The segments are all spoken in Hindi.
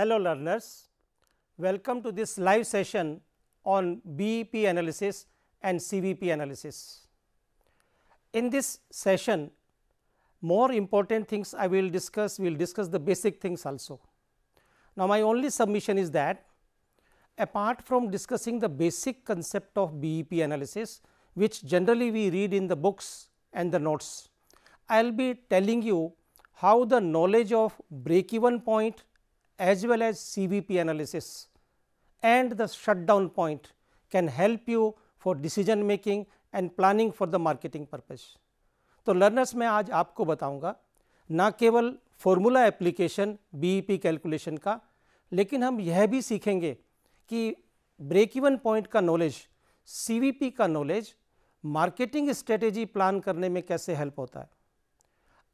Hello learners, welcome to this live session on BEP analysis and CVP analysis. In this session, more important things I will discuss, we will discuss the basic things also. Now, my only submission is that apart from discussing the basic concept of BEP analysis, which generally we read in the books and the notes, I will be telling you how the knowledge of break-even point as well as CVP analysis and the shutdown point can help you for decision making and planning for the marketing purpose. तो लर्नर्स मैं आज आपको बताऊंगा ना केवल फॉर्मूला एप्लीकेशन बीईपी कैलकुलेशन का, लेकिन हम यह भी सीखेंगे कि ब्रेक इवन पॉइंट का नॉलेज, सीवीपी का नॉलेज मार्केटिंग स्ट्रेटेजी प्लान करने में कैसे हेल्प होता है.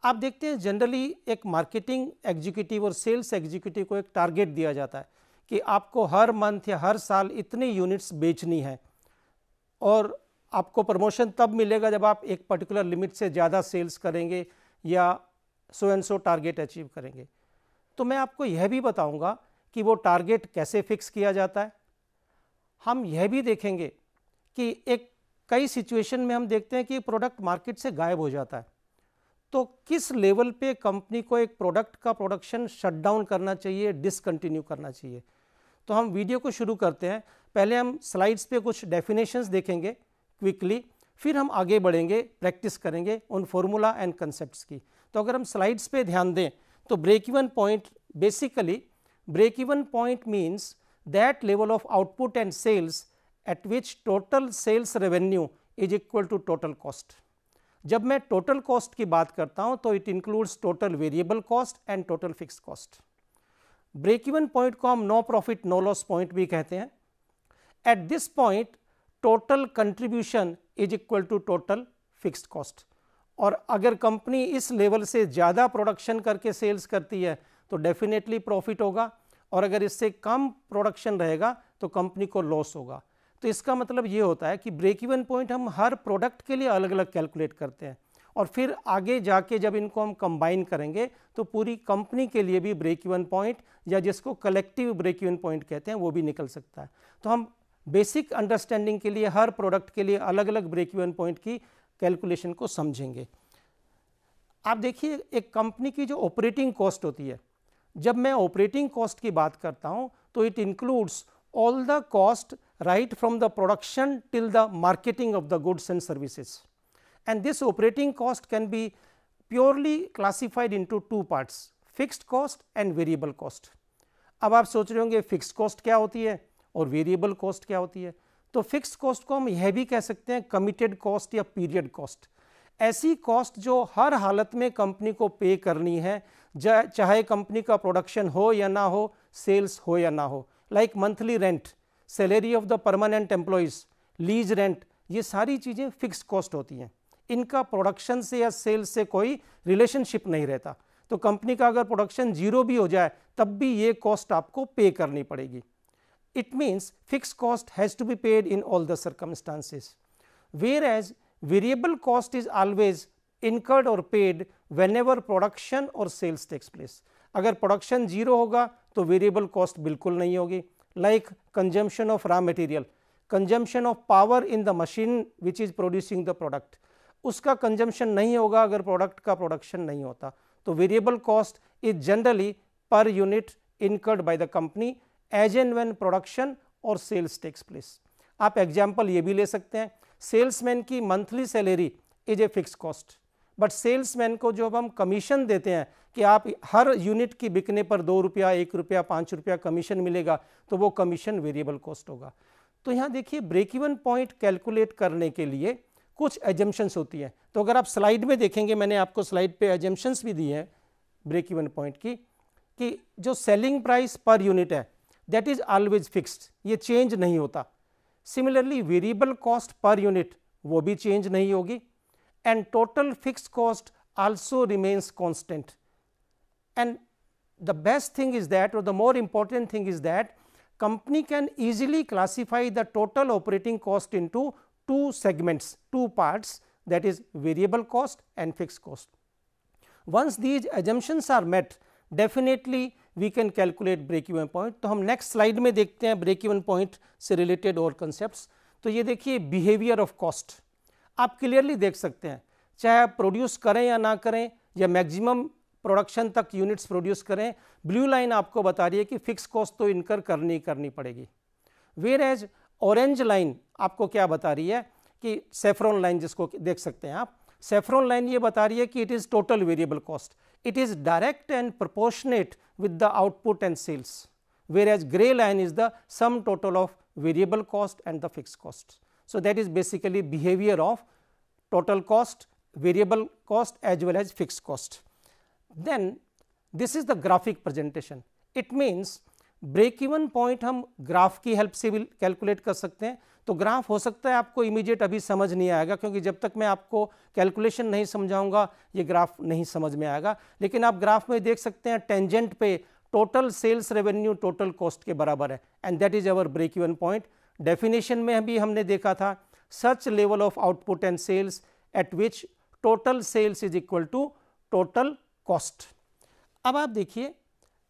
आप देखते हैं जनरली एक मार्केटिंग एग्जीक्यूटिव और सेल्स एग्जीक्यूटिव को एक टारगेट दिया जाता है कि आपको हर मंथ या हर साल इतनी यूनिट्स बेचनी है और आपको प्रमोशन तब मिलेगा जब आप एक पर्टिकुलर लिमिट से ज़्यादा सेल्स करेंगे या so and so target achieve करेंगे. तो मैं आपको यह भी बताऊंगा कि वो टारगेट कैसे फिक्स किया जाता है. हम यह भी देखेंगे कि एक कई सिचुएशन में हम देखते हैं कि प्रोडक्ट मार्केट से गायब हो जाता है, तो किस लेवल पे कंपनी को एक प्रोडक्ट का प्रोडक्शन शट डाउन करना चाहिए, डिसकंटिन्यू करना चाहिए. तो हम वीडियो को शुरू करते हैं. पहले हम स्लाइड्स पे कुछ डेफिनेशंस देखेंगे क्विकली, फिर हम आगे बढ़ेंगे, प्रैक्टिस करेंगे उन फॉर्मूला एंड कंसेप्ट्स की. तो अगर हम स्लाइड्स पे ध्यान दें तो break even point, basically break even point means that level of output and sales at which total sales revenue is equal to total cost. जब मैं टोटल कॉस्ट की बात करता हूं तो it includes total variable cost and total fixed cost. Break even point को हम no profit no loss point भी कहते हैं. At this point total contribution is equal to total fixed cost. और अगर कंपनी इस लेवल से ज़्यादा प्रोडक्शन करके सेल्स करती है तो डेफिनेटली प्रॉफिट होगा, और अगर इससे कम प्रोडक्शन रहेगा तो कंपनी को लॉस होगा. तो इसका मतलब ये होता है कि ब्रेक इवन पॉइंट हम हर प्रोडक्ट के लिए अलग अलग कैलकुलेट करते हैं, और फिर आगे जाके जब इनको हम कंबाइन करेंगे तो पूरी कंपनी के लिए भी ब्रेक इवन पॉइंट, या जिसको कलेक्टिव ब्रेक इवन पॉइंट कहते हैं, वो भी निकल सकता है. तो हम बेसिक अंडरस्टैंडिंग के लिए हर प्रोडक्ट के लिए अलग अलग ब्रेक इवन पॉइंट की कैलकुलेशन को समझेंगे. आप देखिए, एक कंपनी की जो ऑपरेटिंग कॉस्ट होती है, जब मैं ऑपरेटिंग कॉस्ट की बात करता हूं तो it includes all the cost right from the production till the marketing of the goods and services. And this operating cost can be purely classified into two parts, fixed cost and variable cost. अब आप सोच रहे होंगे फिक्स्ड कॉस्ट क्या होती है और वेरिएबल कॉस्ट क्या होती है. तो फिक्स्ड कॉस्ट को हम यह भी कह सकते हैं कमिटेड कॉस्ट या पीरियड कॉस्ट. ऐसी कॉस्ट जो हर हालत में कंपनी को पे करनी है, चाहे कंपनी का प्रोडक्शन हो या ना हो, सेल्स हो या ना हो. Like monthly rent, salary of the permanent employees, lease rent, ये सारी चीज़ें फिक्स कॉस्ट होती हैं. इनका प्रोडक्शन से या सेल्स से कोई रिलेशनशिप नहीं रहता. तो कंपनी का अगर प्रोडक्शन जीरो भी हो जाए तब भी ये कॉस्ट आपको पे करनी पड़ेगी. It means fix cost has to be paid in all the circumstances, where as variable cost is always incurred और पेड वेन एवर प्रोडक्शन और सेल्स टेक्स प्लेस. अगर प्रोडक्शन जीरो होगा तो वेरिएबल कॉस्ट बिल्कुल नहीं होगी. Like consumption of raw material, consumption of power in the machine which is producing the product, उसका कंजम्पशन नहीं होगा अगर प्रोडक्ट का प्रोडक्शन नहीं होता. तो variable cost is generally per unit incurred by the company as and when production और सेल्स टेक्स प्लेस. आप एग्जाम्पल ये भी ले सकते हैं, सेल्समैन की monthly salary is a fix cost, but salesman को जो हम कमीशन देते हैं कि आप हर यूनिट की बिकने पर 2 रुपया, 1 रुपया, 5 रुपया कमीशन मिलेगा, तो वो कमीशन वेरिएबल कॉस्ट होगा. तो यहाँ देखिए, ब्रेक इवन पॉइंट कैलकुलेट करने के लिए कुछ एजम्पशंस होती हैं. तो अगर आप स्लाइड में देखेंगे, मैंने आपको स्लाइड पे एजम्पशंस भी दी हैं ब्रेक इवन पॉइंट की, कि जो सेलिंग प्राइस पर यूनिट है दैट इज ऑलवेज फिक्स्ड, ये चेंज नहीं होता. Similarly variable cost per unit वो भी चेंज नहीं होगी, and total fixed cost also remains constant. And the best thing is that, or the more important thing is that, company can easily classify the total operating cost into two segments, two parts, that is variable cost and fixed cost. Once these assumptions are met, definitely we can calculate break even point. तो हम नेक्स्ट स्लाइड में देखते हैं ब्रेक इवन पॉइंट से रिलेटेड और कंसेप्ट्स। तो ये देखिए बिहेवियर ऑफ कॉस्ट, आप क्लियरली देख सकते हैं, चाहे आप प्रोड्यूस करें या ना करें या मैक्सिमम प्रोडक्शन तक यूनिट्स प्रोड्यूस करें, ब्लू लाइन आपको बता रही है कि फिक्स कॉस्ट तो इनकर करनी पड़ेगी। वेयर एज ऑरेंज लाइन आपको क्या बता रही है कि सेफ्रॉन लाइन जिसको देख सकते हैं आप, सेफ्रॉन लाइन ये बता रही है कि it is total variable cost, it is direct and proportionate with the output and sales, where as grey line is the sum total of variable cost and the fix cost. So that is basically behavior of total cost, variable cost as well as fixed cost. Then this is the graphic presentation. It means break even point हम ग्राफ की हेल्प से भी कैलकुलेट कर सकते हैं। तो ग्राफ हो सकता है आपको इमीडिएट अभी समझ नहीं आएगा, क्योंकि जब तक मैं आपको कैलकुलेशन नहीं समझाऊंगा ये ग्राफ नहीं समझ में आएगा। लेकिन आप ग्राफ में देख सकते हैं टेंजेंट पे total sales revenue total cost के बराबर है, and that is our break even point. Definition में भी हमने देखा था such level of output and sales at which total sales is equal to total cost. अब आप देखिए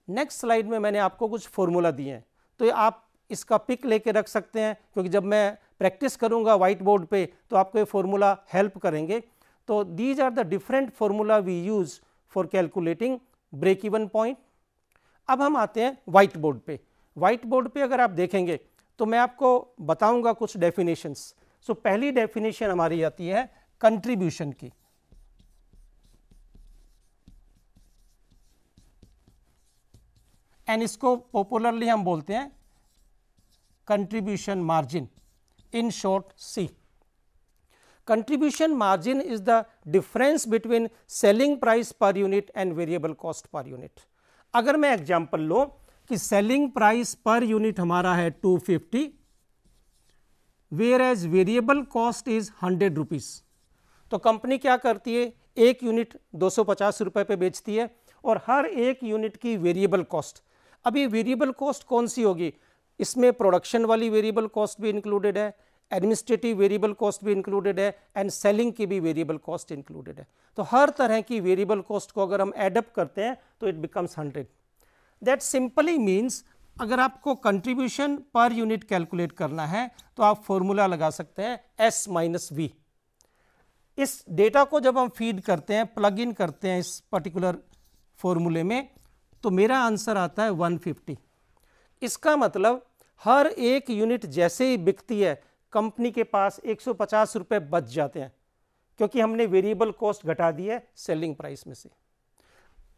नेक्स्ट स्लाइड में मैंने आपको कुछ फॉर्मूला दिए हैं, तो आप इसका पिक लेके रख सकते हैं, क्योंकि जब मैं प्रैक्टिस करूंगा व्हाइट बोर्ड पे तो आपको ये फॉर्मूला हेल्प करेंगे। तो these are the different formula we use for calculating break even point. अब हम आते हैं व्हाइट बोर्ड पे। व्हाइट बोर्ड पे अगर आप देखेंगे तो मैं आपको बताऊंगा कुछ डेफिनेशंस। सो पहली डेफिनेशन हमारी आती है कंट्रीब्यूशन की, एंड इसको पॉपुलरली हम बोलते हैं contribution margin, in short C. Contribution margin is the difference between selling price per unit and variable cost per unit. अगर मैं एग्जांपल लो कि सेलिंग प्राइस पर यूनिट हमारा है 250, where as variable cost is 100 rupees, तो कंपनी क्या करती है, एक यूनिट 250 रुपए पे बेचती है और हर एक यूनिट की वेरिएबल कॉस्ट। अब ये वेरिएबल कॉस्ट कौन सी होगी, इसमें प्रोडक्शन वाली वेरिएबल कॉस्ट भी इंक्लूडेड है, एडमिनिस्ट्रेटिव वेरिएबल कॉस्ट भी इंक्लूडेड है, एंड सेलिंग की भी वेरिएबल कॉस्ट इंक्लूडेड है। तो हर तरह की वेरिएबल कॉस्ट को अगर हम एडअप करते हैं तो it becomes 100। That simply means अगर आपको कंट्रीब्यूशन पर यूनिट कैलकुलेट करना है तो आप फॉर्मूला लगा सकते हैं S माइनस V। इस डेटा को जब हम फीड करते हैं, प्लग इन करते हैं इस पर्टिकुलर फॉर्मूले में, तो मेरा आंसर आता है 150। इसका मतलब हर एक यूनिट जैसे ही बिकती है कंपनी के पास 150 रुपये बच जाते हैं, क्योंकि हमने वेरिएबल कॉस्ट घटा दी है सेलिंग प्राइस में से।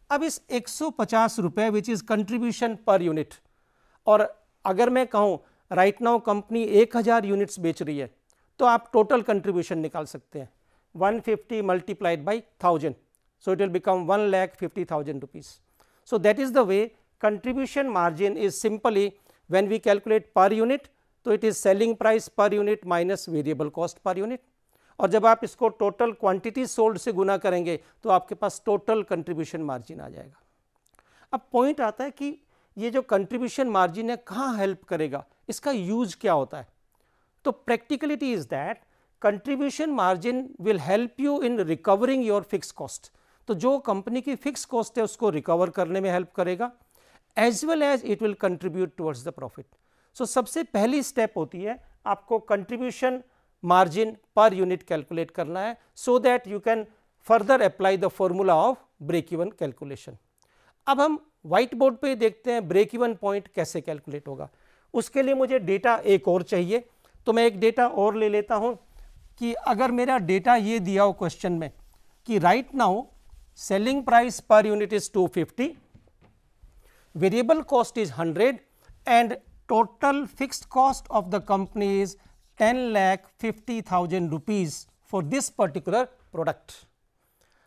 अब इस 150 रुपये which is contribution per unit, और अगर मैं कहूँ राइट नाउ कंपनी 1000 यूनिट्स बेच रही है, तो आप टोटल कंट्रीब्यूशन निकाल सकते हैं 150 multiplied by 1000, so it will become 1,50,000 rupees. So that is the way contribution margin is simply when we calculate per unit, तो it is selling price per unit minus variable cost per unit, और जब आप इसको टोटल क्वांटिटी सोल्ड से गुना करेंगे तो आपके पास टोटल कंट्रीब्यूशन मार्जिन आ जाएगा। अब पॉइंट आता है कि ये जो कंट्रीब्यूशन मार्जिन है कहाँ हेल्प करेगा, इसका यूज क्या होता है। तो practicality is that contribution margin will help you in recovering your fix cost. तो जो कंपनी की फिक्स कॉस्ट है उसको रिकवर करने में हेल्प करेगा, as well as it will contribute towards the profit. So सबसे पहली स्टेप होती है आपको contribution margin per unit calculate करना है, so that you can further apply the formula of break even calculation. अब हम व्हाइट बोर्ड पे देखते हैं ब्रेक इवन पॉइंट कैसे कैलकुलेट होगा। उसके लिए मुझे डेटा एक और चाहिए, तो मैं एक डेटा और ले लेता हूं कि अगर मेरा डेटा ये दिया हो क्वेश्चन में कि right now selling price per unit is 250, variable cost is 100 and total fixed cost of the company is 10,50,000 rupees for this particular product.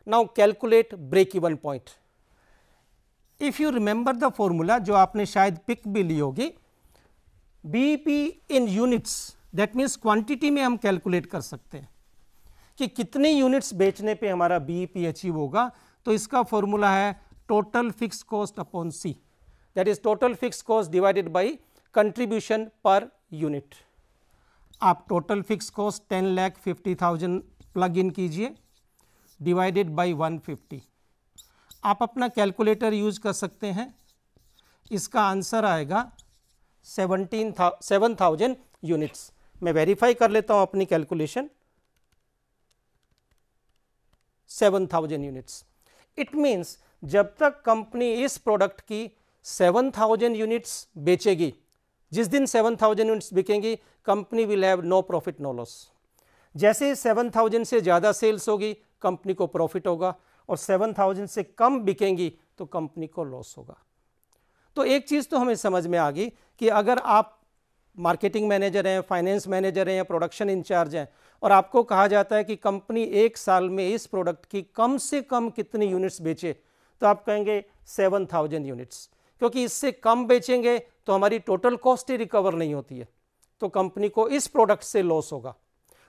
Now calculate break even point. If you remember the formula जो आपने शायद पिक भी ली होगी, BEP in units, that means quantity में हम कैलकुलेट कर सकते हैं कि कितने यूनिट्स बेचने पे हमारा BEP अचीव होगा। तो इसका फॉर्मूला है total fix cost upon C, that is total fix cost divided by contribution per unit. आप total fix cost 10,50,000 plug in कीजिए डिवाइडेड बाई 150। आप अपना कैलकुलेटर यूज कर सकते हैं, इसका आंसर आएगा 7,000 यूनिट्स। मैं वेरीफाई कर लेता हूं अपनी कैलकुलेशन, 7,000 यूनिट्स। इट मीन्स जब तक कंपनी इस प्रोडक्ट की 7,000 यूनिट्स बेचेगी, जिस दिन 7,000 यूनिट्स बिकेंगी, company will have no profit no loss. जैसे 7,000 से ज़्यादा सेल्स होगी कंपनी को प्रॉफिट होगा, और 7,000 से कम बिकेंगी तो कंपनी को लॉस होगा। तो एक चीज़ तो हमें समझ में आ गई कि अगर आप मार्केटिंग मैनेजर हैं, फाइनेंस मैनेजर हैं या प्रोडक्शन इंचार्ज हैं, और आपको कहा जाता है कि कंपनी एक साल में इस प्रोडक्ट की कम से कम कितनी यूनिट्स बेचे, तो आप कहेंगे 7,000 यूनिट्स, क्योंकि इससे कम बेचेंगे तो हमारी टोटल कॉस्ट ही रिकवर नहीं होती है, तो कंपनी को इस प्रोडक्ट से लॉस होगा,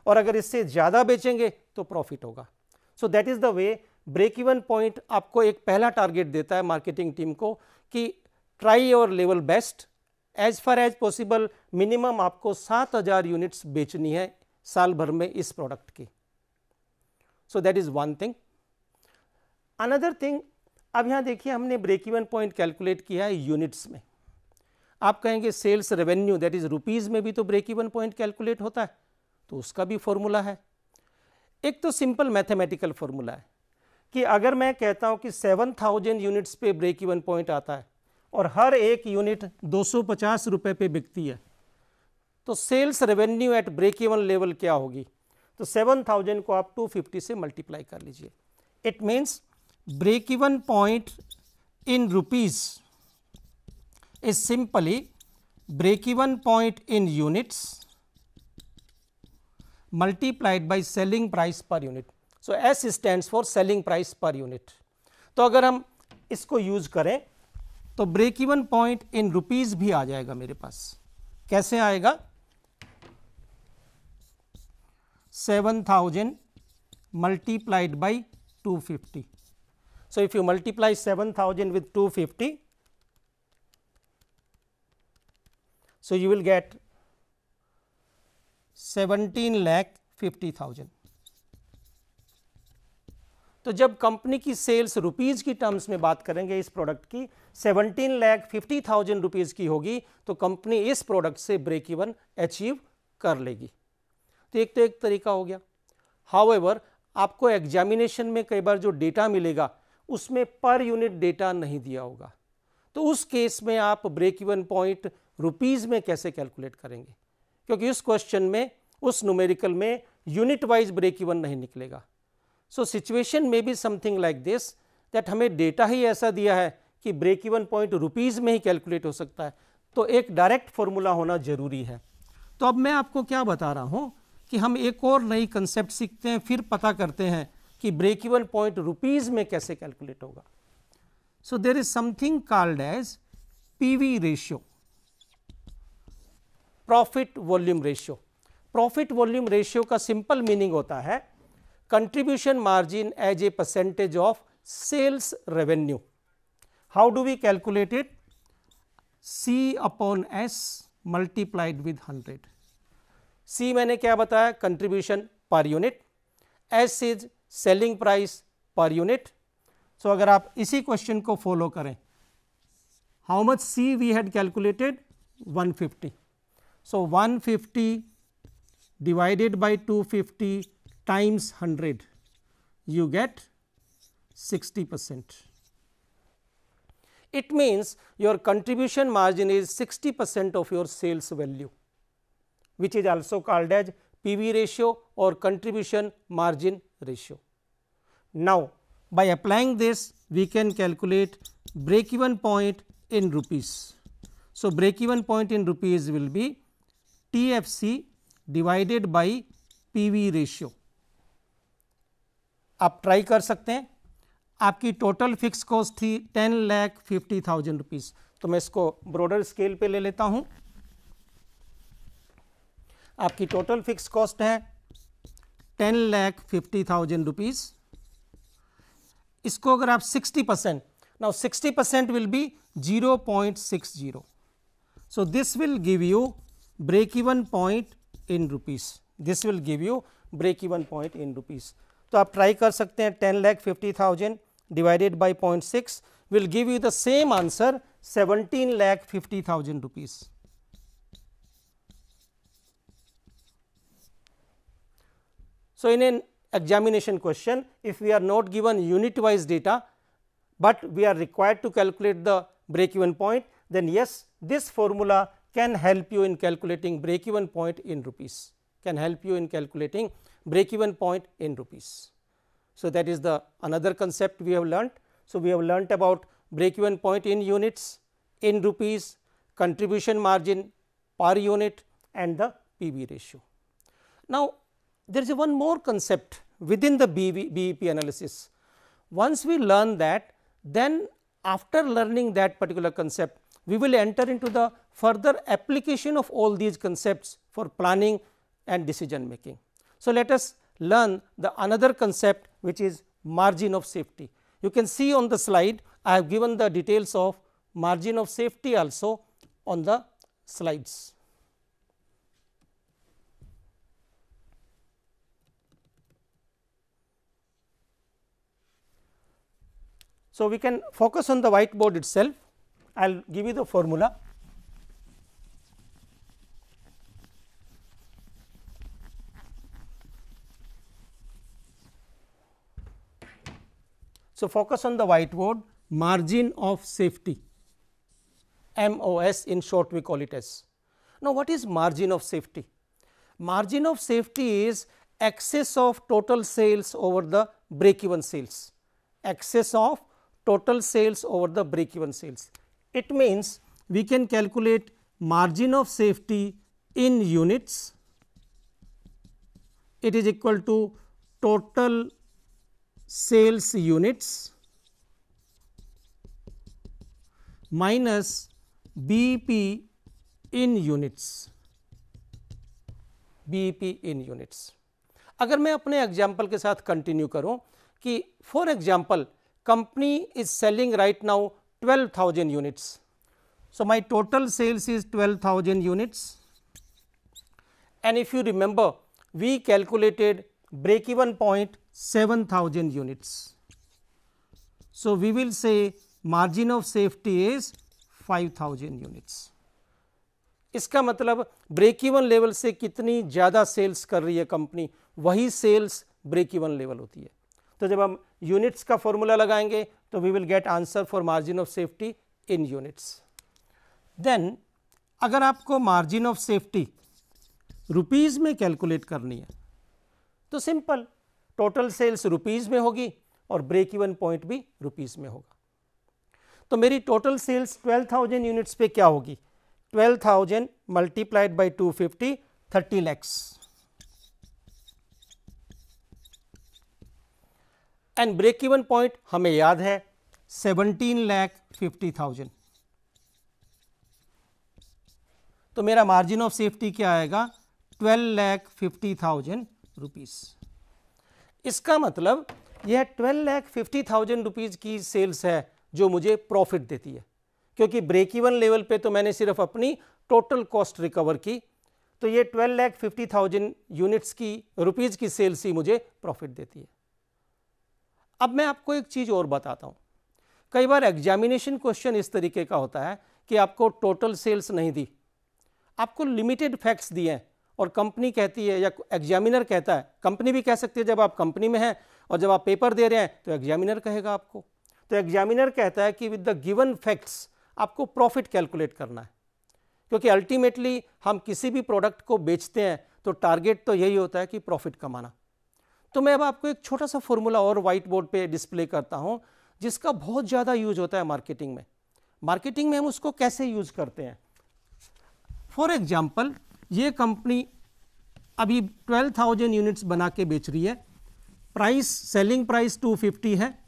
और अगर इससे ज़्यादा बेचेंगे तो प्रॉफिट होगा। So that is the way break even point आपको एक पहला टारगेट देता है मार्केटिंग टीम को कि try your level best, as far as possible minimum आपको 7,000 यूनिट्स बेचनी है साल भर में इस प्रोडक्ट की। सो that is one thing. Another thing, अब यहाँ देखिए हमने ब्रेक इवन पॉइंट कैलकुलेट किया है यूनिट्स में। आप कहेंगे sales revenue that is rupees में भी तो ब्रेक इवन पॉइंट कैलकुलेट होता है, तो उसका भी फॉर्मूला है। एक तो सिंपल मैथमेटिकल फॉर्मूला है कि अगर मैं कहता हूं कि 7,000 यूनिट्स पे ब्रेक इवन पॉइंट आता है और हर एक यूनिट 250 रुपये पे बिकती है, तो sales revenue at break even level क्या होगी? तो 7,000 को आप 250 से मल्टीप्लाई कर लीजिए। It means break even point in rupees is simply break even point in units multiplied by selling price per unit. So S stands for selling price per unit. तो अगर हम इसको यूज करें तो break even point in rupees भी आ जाएगा मेरे पास। कैसे आएगा? 7,000 multiplied by 250. So if you multiply 7,000 with 250, so you will get 17,50,000। तो जब कंपनी की सेल्स रुपीज की टर्म्स में बात करेंगे इस प्रोडक्ट की 17,50,000 रुपीज की होगी, तो कंपनी इस प्रोडक्ट से ब्रेक इवन अचीव कर लेगी। तो एक तरीका हो गया। हाउएवर आपको एग्जामिनेशन में कई बार जो डेटा मिलेगा उसमें पर यूनिट डेटा नहीं दिया होगा, तो उस केस में आप ब्रेक इवन पॉइंट रुपीज में कैसे कैलकुलेट करेंगे? क्योंकि उस क्वेश्चन में, उस न्यूमेरिकल में यूनिट वाइज ब्रेक इवन नहीं निकलेगा। सो सिचुएशन में भी समथिंग लाइक दिस, दैट हमें डेटा ही ऐसा दिया है कि ब्रेक इवन पॉइंट रुपीज में ही कैलकुलेट हो सकता है, तो एक डायरेक्ट फॉर्मूला होना जरूरी है। तो अब मैं आपको क्या बता रहा हूं कि हम एक और नई कंसेप्ट सीखते हैं, फिर पता करते हैं कि ब्रेक इवन पॉइंट रुपीज में कैसे कैलकुलेट होगा। So there is something called as PV ratio, profit volume ratio. Profit volume ratio का सिंपल मीनिंग होता है contribution margin as a percentage of sales revenue. How do we calculate it? C upon S multiplied with 100। C मैंने क्या बताया? Contribution per unit, S is selling price per unit. So अगर आप इसी क्वेश्चन को फॉलो करें, how much C we had calculated? 150। So 150 divided by 250 times 100, you get 60%. It means your contribution margin is 60% of your sales value, which is also called as PV ratio or contribution margin ratio. Now by applying this we can calculate break even point in rupees. So break even point in rupees will be TFC divided by PV ratio. आप ट्राई कर सकते हैं। आपकी टोटल फिक्स कॉस्ट थी 10,50,000 रुपीज, तो मैं इसको ब्रॉडर स्केल पे ले लेता हूं। आपकी टोटल फिक्स कॉस्ट है 10,50,000 रुपीज। इसको अगर आप 60%, now 60% will be 0.60, so this will give you break even point in rupees. This will give you break even point in rupees. तो आप ट्राई कर सकते हैं। 10,50,000 divided by 0.6 will give you the same answer 17,50,000 rupees. So, in an examination question, if we are not given unit wise data, but we are required to calculate the break even point, then yes, this formula can help you in calculating break even point in rupees, can help you in calculating break even point in rupees. So, that is the another concept we have learnt. So, we have learnt about break even point in units, in rupees, contribution margin per unit and the PV ratio. Now, there is one more concept within the BEP analysis. Once we learn that, then after learning that particular concept, we will enter into the further application of all these concepts for planning and decision making. So, let us learn the another concept, which is margin of safety. You can see on the slide, I have given the details of margin of safety also on the slides. So, we can focus on the whiteboard itself. I will give you the formula. So, focus on the whiteboard, margin of safety, MOS in short we call it as. Now, what is margin of safety? Margin of safety is excess of total sales over the break even sales, excess of total sales over the break even sales. It means we can calculate margin of safety in units. It is equal to total sales units minus BEP in units, BEP in units. अगर मैं अपने एग्जाम्पल के साथ कंटिन्यू करूं कि for example company is selling right now 12,000 units. So, my total sales is 12,000 units, and if you remember, we calculated break even point 7,000 units. So, we will say margin of safety is 5,000 units. इसका मतलब ब्रेक इवन लेवल से कितनी ज़्यादा सेल्स कर रही है कंपनी, वही सेल्स ब्रेक इवन लेवल होती है. तो जब हम यूनिट्स का फॉर्मूला लगाएंगे तो we will get answer for margin of safety in units. Then अगर आपको मार्जिन ऑफ सेफ्टी रुपीज़ में कैलकुलेट करनी है तो सिंपल, टोटल सेल्स रुपीज़ में होगी और ब्रेक इवन पॉइंट भी रुपीज़ में होगा. तो मेरी टोटल सेल्स 12,000 यूनिट्स पे क्या होगी? 12,000 multiplied by 250, 30 lakhs. And break even point हमें याद है 17,50,000. तो मेरा मार्जिन ऑफ सेफ्टी क्या आएगा? 12,50,000 रुपीज़. इसका मतलब यह 12,50,000 रुपीज़ की सेल्स है जो मुझे प्रॉफिट देती है, क्योंकि ब्रेक इवन लेवल पे तो मैंने सिर्फ अपनी टोटल कॉस्ट रिकवर की. तो ये 12,50,000 यूनिट्स की रुपीज़ की सेल्स ही मुझे प्रॉफिट देती है. अब मैं आपको एक चीज़ और बताता हूँ. कई बार एग्जामिनेशन क्वेश्चन इस तरीके का होता है कि आपको टोटल सेल्स नहीं दी, आपको लिमिटेड फैक्ट्स दिए हैं और कंपनी कहती है या एग्जामिनर कहता है, कंपनी भी कह सकती है जब आप कंपनी में हैं, और जब आप पेपर दे रहे हैं तो एग्जामिनर कहेगा आपको. तो एग्जामिनर कहता है कि विद द गिवन फैक्ट्स आपको प्रॉफिट कैलकुलेट करना है, क्योंकि अल्टीमेटली हम किसी भी प्रोडक्ट को बेचते हैं तो टारगेट तो यही होता है कि प्रॉफिट कमाना. तो मैं अब आपको एक छोटा सा फॉर्मूला और व्हाइट बोर्ड पे डिस्प्ले करता हूं जिसका बहुत ज़्यादा यूज होता है मार्केटिंग में. मार्केटिंग में हम उसको कैसे यूज करते हैं? फॉर एग्जाम्पल, ये कंपनी अभी 12,000 यूनिट्स बना के बेच रही है. प्राइस, सेलिंग प्राइस 250 है,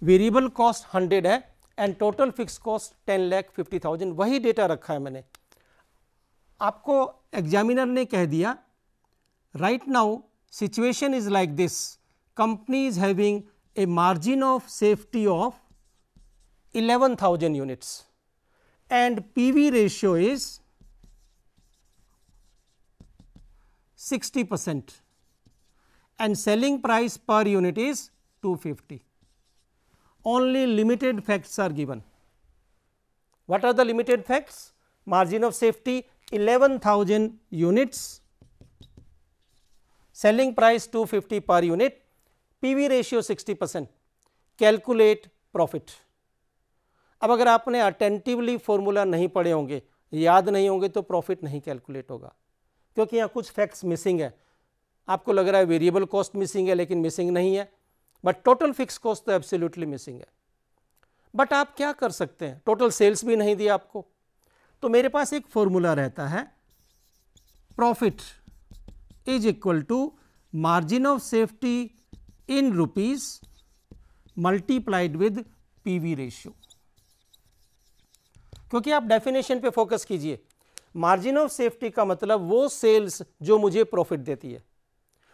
वेरिएबल कॉस्ट 100 है एंड टोटल फिक्स कॉस्ट 10,50,000. वही डेटा रखा है मैंने. आपको एग्जामिनर ने कह दिया right now situation is like this, company is having a margin of safety of 11,000 units and PV ratio is 60% and selling price per unit is 250. Only limited facts are given. What are the limited facts? Margin of safety 11,000 units, selling price 250 per unit, PV ratio 60%, calculate profit. अब अगर आपने अटेंटिवली फॉर्मूला नहीं पढ़े होंगे, याद नहीं होंगे तो प्रॉफिट नहीं कैलकुलेट होगा, क्योंकि यहाँ कुछ फैक्ट्स मिसिंग है. आपको लग रहा है वेरिएबल कॉस्ट मिसिंग है, लेकिन मिसिंग नहीं है, बट टोटल फिक्स कॉस्ट तो एब्सोल्युटली मिसिंग है. बट आप क्या कर सकते हैं, टोटल सेल्स भी नहीं दिया आपको, तो मेरे पास एक फॉर्मूला रहता है, profit is equal to margin of safety in rupees multiplied with PV ratio. क्योंकि आप डेफिनेशन पे फोकस कीजिए, मार्जिन ऑफ सेफ्टी का मतलब वो सेल्स जो मुझे प्रॉफिट देती है,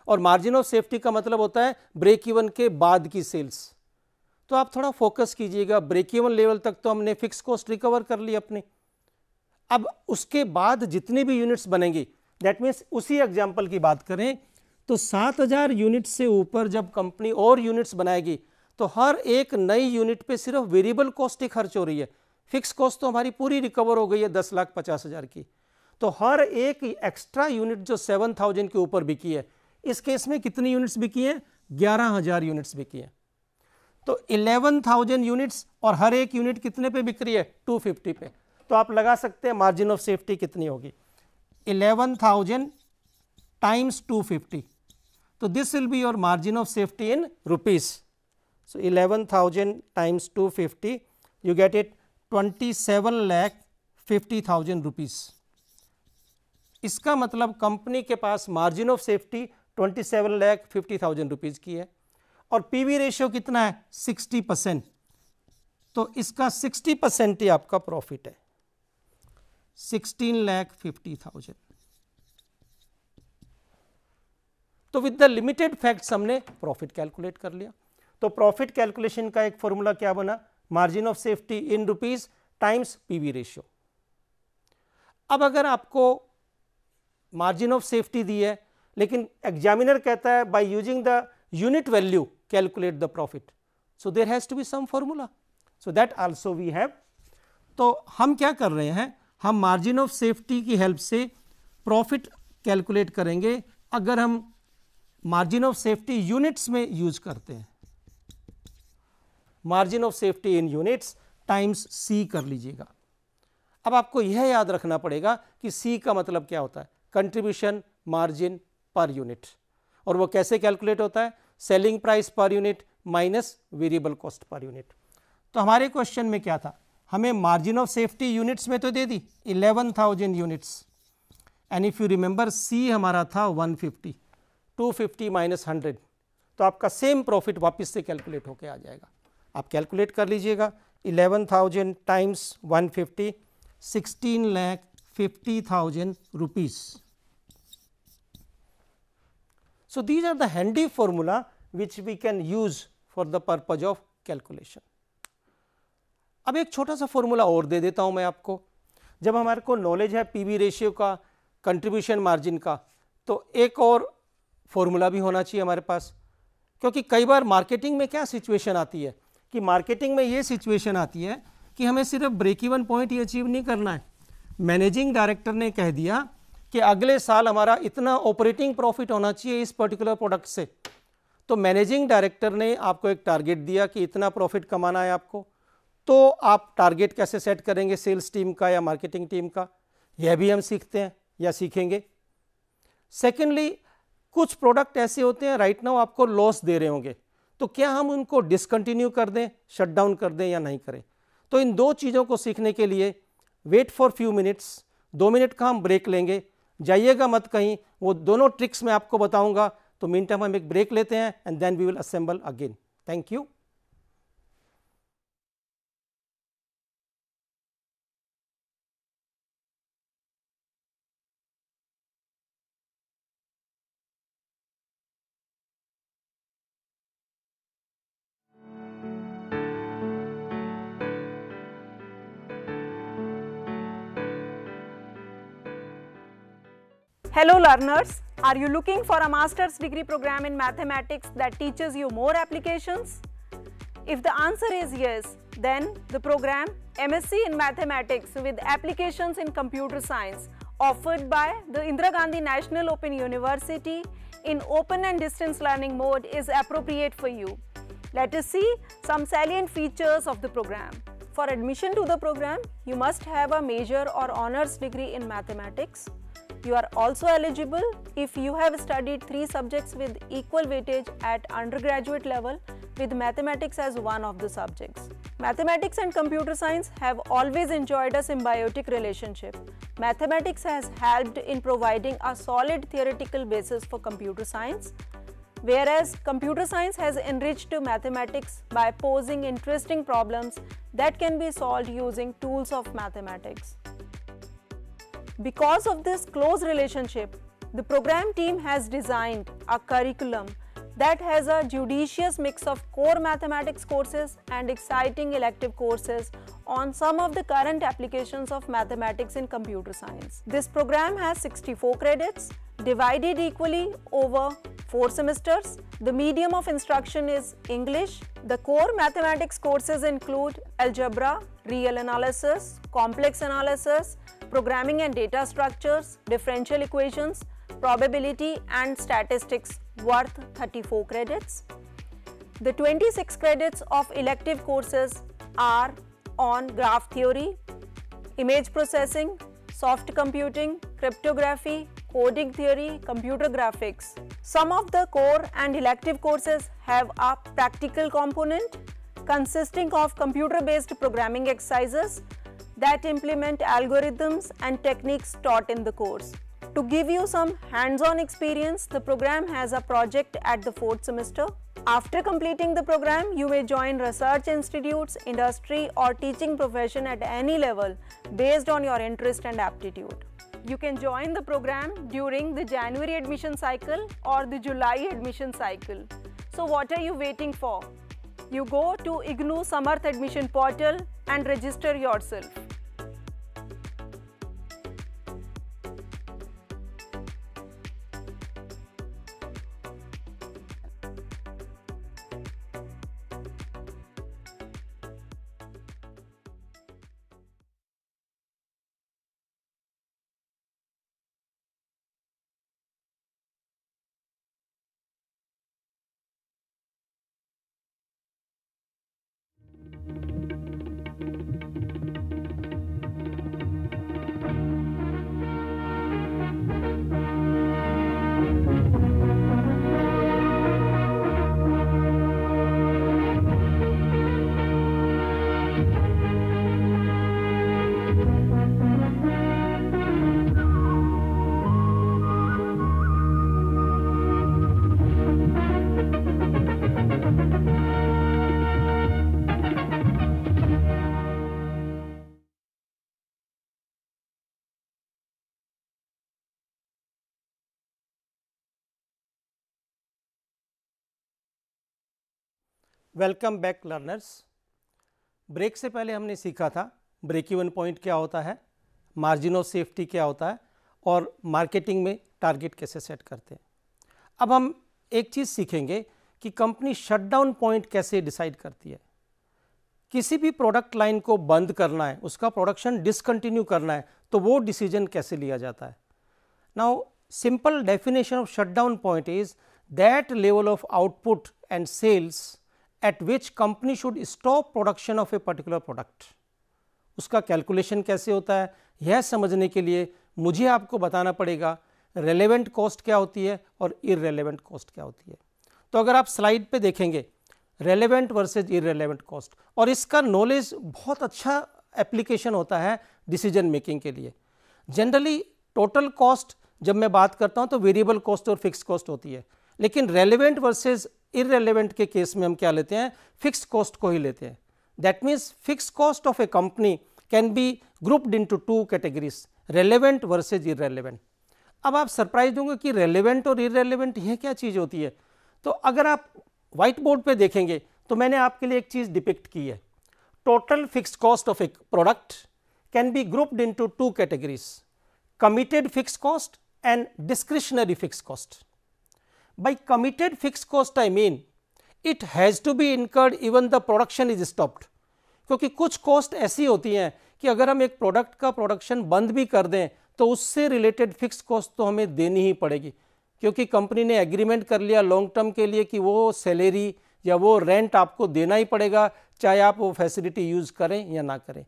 और मार्जिन ऑफ सेफ्टी का मतलब होता है ब्रेक इवन के बाद की सेल्स. तो आप थोड़ा फोकस कीजिएगा, ब्रेक इवन लेवल तक तो हमने फिक्स कॉस्ट रिकवर कर ली अपनी. अब उसके बाद जितनी भी यूनिट्स बनेंगी, दैट मीन्स उसी एग्जांपल की बात करें तो 7,000 यूनिट से ऊपर जब कंपनी और यूनिट्स बनाएगी तो हर एक नई यूनिट पे सिर्फ वेरिएबल कॉस्ट ही खर्च हो रही है, फिक्स कॉस्ट तो हमारी पूरी रिकवर हो गई है 10,50,000 की. तो हर एक एक्स्ट्रा यूनिट जो 7,000 के ऊपर बिकी है, इस केस में कितनी यूनिट्स बिकी हैं, 11,000 यूनिट्स बिकी हैं. तो 11,000 यूनिट्स और हर एक यूनिट कितने पे बिक रही है, 250 पे. तो आप लगा सकते हैं मार्जिन ऑफ सेफ्टी कितनी होगी, 11,000 टाइम्स 250. तो this will be your margin of safety in rupees. So 11,000 times 250 you get it 27,50,000 rupees. इसका मतलब कंपनी के पास मार्जिन ऑफ सेफ्टी 27,50,000 रुपीज की है, और पीवी रेशियो कितना है, 60%. तो इसका 60% ही आपका प्रॉफिट है, 16,50,000. तो विद द लिमिटेड फैक्ट्स हमने प्रॉफिट कैलकुलेट कर लिया. तो प्रॉफिट कैलकुलेशन का एक फॉर्मूला क्या बना, margin of safety in rupees times PV ratio. अब अगर आपको मार्जिन ऑफ सेफ्टी दी है, लेकिन एग्जामिनर कहता है by using the unit value calculate the profit, so there has to be some formula, so that also we have. तो हम क्या कर रहे हैं, हम मार्जिन ऑफ सेफ्टी की हेल्प से प्रॉफिट कैलकुलेट करेंगे अगर हम मार्जिन ऑफ सेफ्टी यूनिट्स में यूज करते हैं. Margin of safety in units times C कर लीजिएगा. अब आपको यह याद रखना पड़ेगा कि सी का मतलब क्या होता है, कंट्रीब्यूशन मार्जिन पर यूनिट, और वो कैसे कैलकुलेट होता है, selling price per unit minus variable cost per unit. तो हमारे क्वेश्चन में क्या था, हमें मार्जिन ऑफ सेफ्टी यूनिट्स में तो दे दी 11,000 units, and if you remember C हमारा था 150, 250 माइनस 100, तो आपका सेम प्रॉफिट वापस से कैलकुलेट होके आ जाएगा. आप कैलकुलेट कर लीजिएगा, 11,000 times 150, 16,50,000 rupees. So these are the handy formula which we can use for the purpose of calculation. अब एक छोटा सा फॉर्मूला और दे देता हूं मैं आपको. जब हमारे को नॉलेज है पीवी रेशियो का, कंट्रीब्यूशन मार्जिन का, तो एक और फॉर्मूला भी होना चाहिए हमारे पास, क्योंकि कई बार मार्केटिंग में क्या सिचुएशन आती है कि मार्केटिंग में ये सिचुएशन आती है कि हमें सिर्फ ब्रेक इवन पॉइंट ही अचीव नहीं करना है. मैनेजिंग डायरेक्टर ने कह दिया कि अगले साल हमारा इतना ऑपरेटिंग प्रॉफिट होना चाहिए इस पर्टिकुलर प्रोडक्ट से, तो मैनेजिंग डायरेक्टर ने आपको एक टारगेट दिया कि इतना प्रॉफिट कमाना है आपको. तो आप टारगेट कैसे सेट करेंगे, सेल्स टीम का या मार्केटिंग टीम का, यह भी हम सीखते हैं या सीखेंगे. सेकेंडली, कुछ प्रोडक्ट ऐसे होते हैं राइट नाउ आपको लॉस दे रहे होंगे, तो क्या हम उनको डिसकंटिन्यू कर दें, शट डाउन कर दें या नहीं करें. तो इन दो चीज़ों को सीखने के लिए wait for few minutes, 2 minute का हम ब्रेक लेंगे, जाइएगा मत कहीं, वो दोनों ट्रिक्स मैं आपको बताऊंगा. तो मीन टाइम हम एक ब्रेक लेते हैं and then we will assemble again. Thank you. Hello learners, are you looking for a master's degree program in mathematics that teaches you more applications? If the answer is yes, then the program MSc in Mathematics with Applications in Computer Science offered by the Indira Gandhi National Open University in open and distance learning mode is appropriate for you. Let us see some salient features of the program. For admission to the program, you must have a major or honors degree in mathematics. You are also eligible if you have studied 3 subjects with equal weightage at undergraduate level with mathematics as one of the subjects. Mathematics and computer science have always enjoyed a symbiotic relationship. Mathematics has helped in providing a solid theoretical basis for computer science, whereas computer science has enriched mathematics by posing interesting problems that can be solved using tools of mathematics. Because of this close relationship, the program team has designed a curriculum that has a judicious mix of core mathematics courses and exciting elective courses on some of the current applications of mathematics in computer science. This program has 64 credits divided equally over 4 semesters. The medium of instruction is English. The core mathematics courses include algebra, real analysis, complex analysis, programming and data structures, differential equations, probability and statistics worth 34 credits. The 26 credits of elective courses are on graph theory, image processing, soft computing, cryptography, coding theory, computer graphics. Some of the core and elective courses have a practical component consisting of computer-based programming exercises that implement algorithms and techniques taught in the course. To give you some hands-on experience, the program has a project at the 4th semester. After completing the program, you may join research institutes, industry or teaching profession at any level based on your interest and aptitude. You can join the program during the January admission cycle or the July admission cycle. So what are you waiting for? You go to IGNOU Samarth admission portal and register yourself. Welcome back learners. Break से पहले हमने सीखा था ब्रेक इवन पॉइंट क्या होता है, मार्जिन ऑफ सेफ्टी क्या होता है और मार्केटिंग में टारगेट कैसे सेट करते हैं। अब हम एक चीज़ सीखेंगे कि कंपनी शटडाउन पॉइंट कैसे डिसाइड करती है। किसी भी प्रोडक्ट लाइन को बंद करना है, उसका प्रोडक्शन डिसकंटिन्यू करना है, तो वो डिसीजन कैसे लिया जाता है। Now simple definition of shutdown point is that level of output and sales at which company should stop production of a particular product। उसका कैलकुलेशन कैसे होता है, यह समझने के लिए मुझे आपको बताना पड़ेगा रेलेवेंट कॉस्ट क्या होती है और इररेलेवेंट कॉस्ट क्या होती है। तो अगर आप स्लाइड पे देखेंगे रेलेवेंट वर्सेज इररेलेवेंट कॉस्ट, और इसका नॉलेज बहुत अच्छा एप्लीकेशन होता है डिसीजन मेकिंग के लिए। जनरली टोटल कॉस्ट जब मैं बात करता हूँ तो वेरिएबल कॉस्ट और फिक्स कॉस्ट होती है, लेकिन रेलेवेंट वर्सेज इररेलेवेंट के केस में हम क्या लेते हैं, फिक्स कॉस्ट को ही लेते हैं। That means fix cost of A company can be grouped into 2 categories, relevant versus irrelevant. अब आप सरप्राइज होंगे कि रेलेवेंट और इररेलेवेंट यह क्या चीज़ होती है। तो अगर आप व्हाइट बोर्ड पे देखेंगे तो मैंने आपके लिए एक चीज़ डिपिक्ट की है। Total fix cost of a product can be grouped into 2 categories, committed fix cost and discretionary fix cost. By committed fixed cost I mean it has to be incurred even the production is stopped, क्योंकि कुछ कॉस्ट ऐसी होती हैं कि अगर हम एक प्रोडक्ट का प्रोडक्शन बंद भी कर दें तो उससे रिलेटेड फिक्स कॉस्ट तो हमें देनी ही पड़ेगी, क्योंकि कंपनी ने एग्रीमेंट कर लिया लॉन्ग टर्म के लिए कि वो सैलरी या वो रेंट आपको देना ही पड़ेगा, चाहे आप वो फैसिलिटी यूज़ करें या ना करें।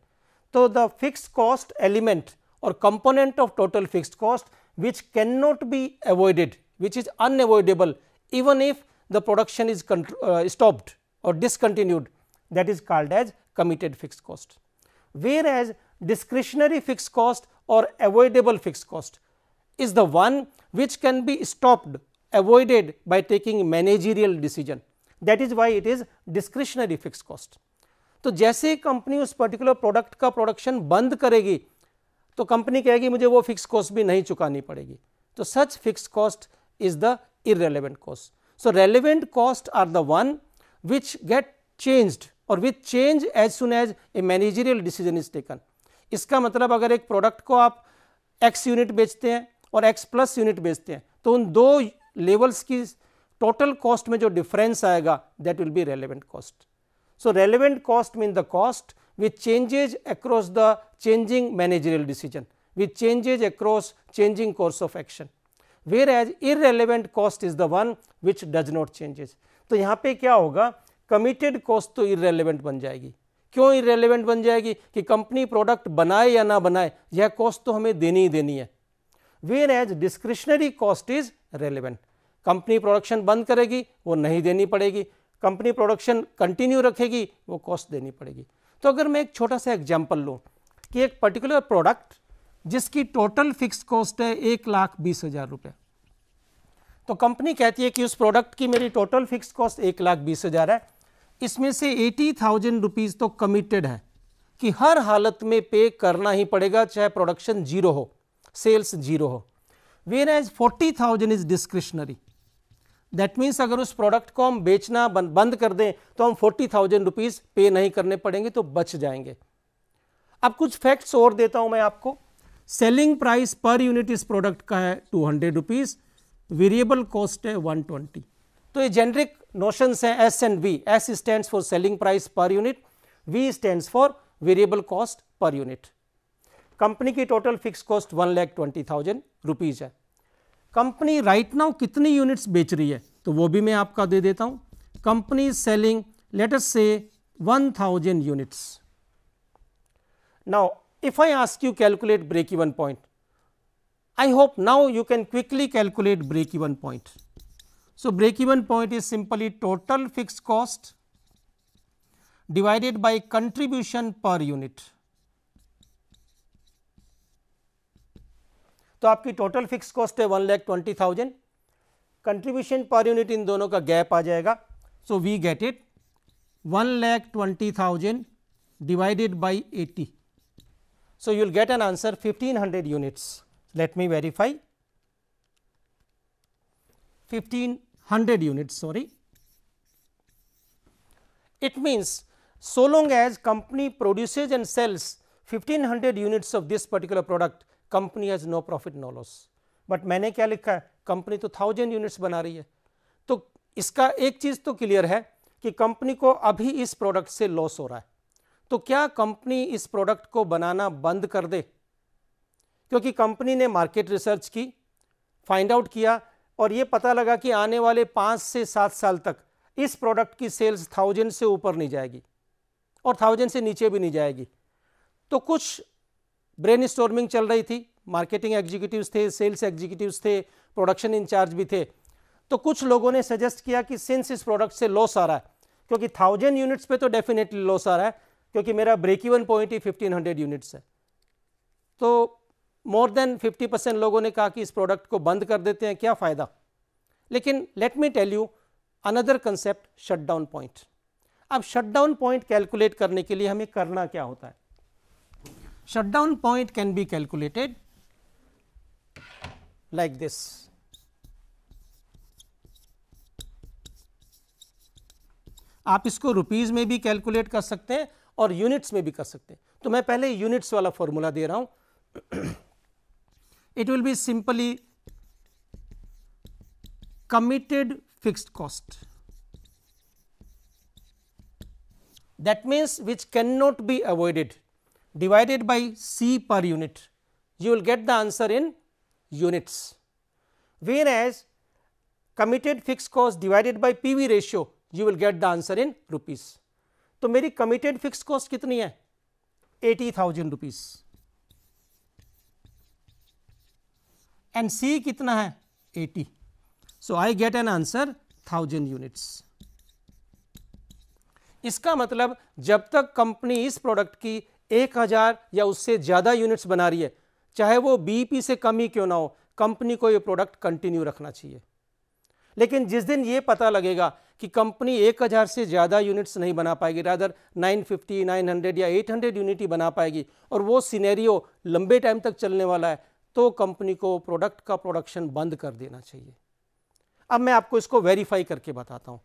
तो द फिक्स कॉस्ट एलिमेंट और component of total fixed cost which cannot be avoided, which is unavoidable even if the production is stopped or discontinued, that is called as committed fixed cost. Whereas discretionary fixed cost or avoidable fixed cost is the one which can be stopped, avoided by taking managerial decision, that is why it is discretionary fixed cost. तो जैसे कंपनी उस पर्टिकुलर प्रोडक्ट का प्रोडक्शन बंद करेगी तो कंपनी कहेगी मुझे वो फिक्स कॉस्ट भी नहीं चुकानी पड़ेगी, तो such fix cost is the irrelevant cost. So relevant cost are the one which get changed और which change as soon as a managerial decision is taken. इसका मतलब अगर एक प्रोडक्ट को आप एक्स यूनिट बेचते हैं और एक्स प्लस यूनिट बेचते हैं तो उन दो लेवल्स की टोटल कॉस्ट में जो डिफरेंस आएगा that will be relevant cost. So relevant cost mean the cost which changes across the changing managerial decision, which changes across changing course of action, whereas irrelevant cost is the one which does not changes. तो यहाँ पे क्या होगा, committed cost तो irrelevant बन जाएगी. क्यों irrelevant बन जाएगी कि कंपनी प्रोडक्ट बनाए या ना बनाए यह कॉस्ट तो हमें देनी ही देनी है. whereas discretionary cost is relevant. Company production बंद करेगी वो नहीं देनी पड़ेगी, कंपनी प्रोडक्शन कंटिन्यू रखेगी वो कॉस्ट देनी पड़ेगी. तो अगर मैं एक छोटा सा एग्जांपल लूँ कि एक पर्टिकुलर प्रोडक्ट जिसकी टोटल फिक्स कॉस्ट है 1,20,000 रुपये, तो कंपनी कहती है कि उस प्रोडक्ट की मेरी टोटल फिक्स कॉस्ट 1,20,000 है, इसमें से 80,000 रुपीज़ तो कमिटेड है कि हर हालत में पे करना ही पड़ेगा चाहे प्रोडक्शन जीरो हो, सेल्स जीरो हो. Where as 40,000 is discretionary. That means अगर उस प्रोडक्ट को हम बेचना बंद कर दें तो हम 40,000 रुपीज़ पे नहीं करने पड़ेंगे, तो बच जाएंगे. अब कुछ फैक्ट्स और देता हूं मैं आपको. सेलिंग प्राइस पर यूनिट इस प्रोडक्ट का है 200 रुपीज़, वेरिएबल कॉस्ट है 120. तो ये जेनरिक नोशंस हैं S and V. S stands for selling price per unit, V stands for variable cost per unit. Company की टोटल फिक्स कॉस्ट 1,20,000 रुपीज़ है. कंपनी राइट नाउ कितनी यूनिट्स बेच रही है तो वो भी मैं आपका दे देता हूं. Company selling late us say 1,000 units. Now if I ask you calculate break even point, I hope now you can quickly calculate break even point. So break even point is simply total fix cost divided by contribution per unit. तो आपकी टोटल फिक्स कॉस्ट है 1,20,000, कंट्रीब्यूशन पर यूनिट इन दोनों का गैप आ जाएगा. So we get it 1,20,000 divided by 80. So you will get an answer 1,500 units. Let me verify. 1,500 units, sorry. It means so long as company produces and sells 1,500 units of this particular product, company has no profit no loss. But मैंने क्या लिखा है, कंपनी तो 1,000 यूनिट्स बना रही है. तो इसका एक चीज़ तो क्लियर है कि कंपनी को अभी इस प्रोडक्ट से लॉस हो रहा है. तो क्या कंपनी इस प्रोडक्ट को बनाना बंद कर दे? क्योंकि कंपनी ने मार्केट रिसर्च की, फाइंड आउट किया और ये पता लगा कि आने वाले 5 से 7 साल तक इस प्रोडक्ट की सेल्स 1,000 से ऊपर नहीं जाएगी और 1,000 से नीचे भी नहीं जाएगी. तो कुछ ब्रेनस्टॉर्मिंग चल रही थी, मार्केटिंग एग्जीक्यूटिव्स थे, सेल्स एग्जीक्यूटिव्स थे, प्रोडक्शन इंचार्ज भी थे. तो कुछ लोगों ने सजेस्ट किया कि सिंस इस प्रोडक्ट से लॉस आ रहा है, क्योंकि 1,000 यूनिट्स पे तो डेफिनेटली लॉस आ रहा है, क्योंकि मेरा ब्रेक इवन पॉइंट ही 1,500 यूनिट्स है. तो मोर देन 50% लोगों ने कहा कि इस प्रोडक्ट को बंद कर देते हैं, क्या फ़ायदा. लेकिन let me tell you another concept, shutdown point. अब शटडाउन पॉइंट कैलकुलेट करने के लिए हमें करना क्या होता है. Shutdown point can be calculated like this. आप इसको रुपीज में भी कैलकुलेट कर सकते हैं और यूनिट्स में भी कर सकते हैं. तो मैं पहले यूनिट्स वाला फॉर्मूला दे रहा हूं. It will be simply committed fixed cost that means which cannot be avoided, divided by C per unit, you will get the answer in units, whereas committed fixed cost divided by PV ratio you will get the answer in rupees. तो मेरी committed fixed cost कितनी है 80,000 rupees and C कितना है 80. So I get an answer 1000 units. इसका मतलब जब तक कंपनी इस प्रोडक्ट की 1000 या उससे ज़्यादा यूनिट्स बना रही है, चाहे वो BEP से कम ही क्यों ना हो, कंपनी को ये प्रोडक्ट कंटिन्यू रखना चाहिए. लेकिन जिस दिन ये पता लगेगा कि कंपनी 1000 से ज़्यादा यूनिट्स नहीं बना पाएगी, रादर 950, 900 या 800 यूनिट ही बना पाएगी और वो सिनेरियो लंबे टाइम तक चलने वाला है, तो कंपनी को प्रोडक्ट का प्रोडक्शन बंद कर देना चाहिए. अब मैं आपको इसको वेरीफाई करके बताता हूँ.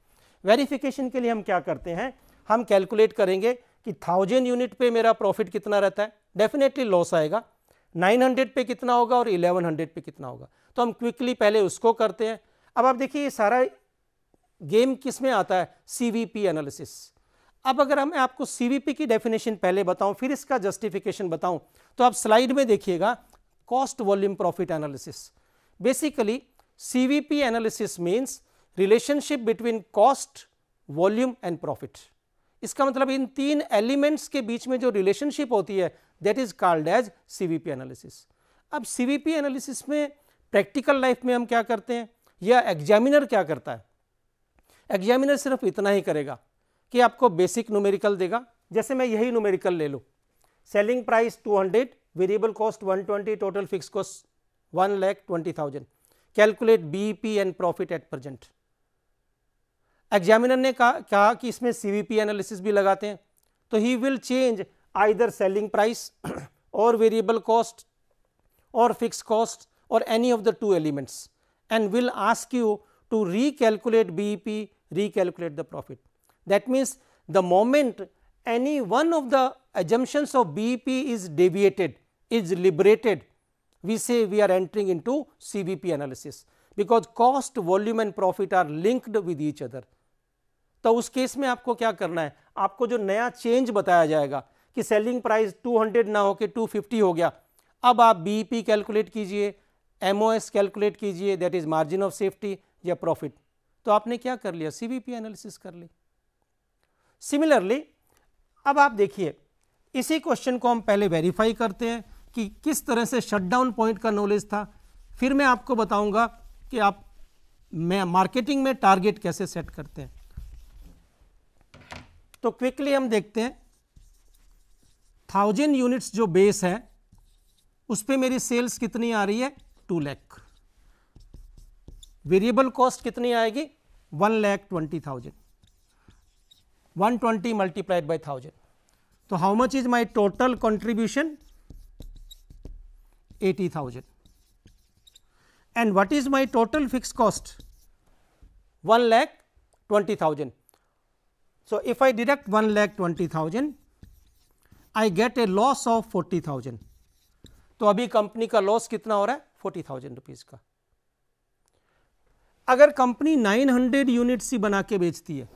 वेरिफिकेशन के लिए हम क्या करते हैं, हम कैलकुलेट करेंगे कि 1000 यूनिट पे मेरा प्रॉफिट कितना रहता है, डेफिनेटली लॉस आएगा. 900 पे कितना होगा और 1100 पे कितना होगा, तो हम क्विकली पहले उसको करते हैं. अब आप देखिए ये सारा गेम किस में आता है, CVP एनालिसिस. अब अगर मैं आपको CVP की डेफिनेशन पहले बताऊं फिर इसका जस्टिफिकेशन बताऊं, तो आप स्लाइड में देखिएगा cost volume profit analysis. Basically CVP analysis means relationship between cost, volume and profit. इसका मतलब इन तीन एलिमेंट्स के बीच में जो रिलेशनशिप होती है that is called as CVP analysis. अब CVP एनालिसिस में प्रैक्टिकल लाइफ में हम क्या करते हैं या एग्जामिनर क्या करता है, एग्जामिनर सिर्फ इतना ही करेगा कि आपको बेसिक न्यूमेरिकल देगा. जैसे मैं यही न्यूमेरिकल ले लूँ, selling price 200, variable cost 120, total fix cost 1,20,000, calculate BEP and profit at present. Examiner ने कहा कि इसमें CVP एनालिसिस भी लगाते हैं, तो he will change either selling price और वेरिएबल कॉस्ट और फिक्स कॉस्ट और any of the two elements and will ask you to recalculate BEP, recalculate the profit. That means the moment any one of the assumptions of BEP is deviated, is liberated, we say we are entering into CVP analysis, because cost, volume and profit are linked with each other. तो उस केस में आपको क्या करना है, आपको जो नया चेंज बताया जाएगा कि सेलिंग प्राइस 200 ना हो के 250 हो गया, अब आप BEP कैलकुलेट कीजिए, MOS कैलकुलेट कीजिए, that is margin of safety या प्रॉफिट. तो आपने क्या कर लिया, CVP एनालिसिस कर ली. सिमिलरली अब आप देखिए इसी क्वेश्चन को हम पहले वेरीफाई करते हैं कि किस तरह से शटडाउन पॉइंट का नॉलेज था, फिर मैं आपको बताऊंगा कि आप मार्केटिंग में टारगेट कैसे सेट करते हैं. तो क्विकली हम देखते हैं 1000 यूनिट्स जो बेस है उस पे मेरी सेल्स कितनी आ रही है 2 लाख, वेरिएबल कॉस्ट कितनी आएगी 1,20,000, 120 मल्टीप्लाइड बाय 1000. तो how much is my total contribution 80,000 and what is my total fix cost 1,20,000. So if I deduct 1,20,000 I get a loss of 40,000. तो अभी कंपनी का लॉस कितना हो रहा है 40,000 रुपीज का. अगर कंपनी 900 यूनिट्स ही बना के बेचती है,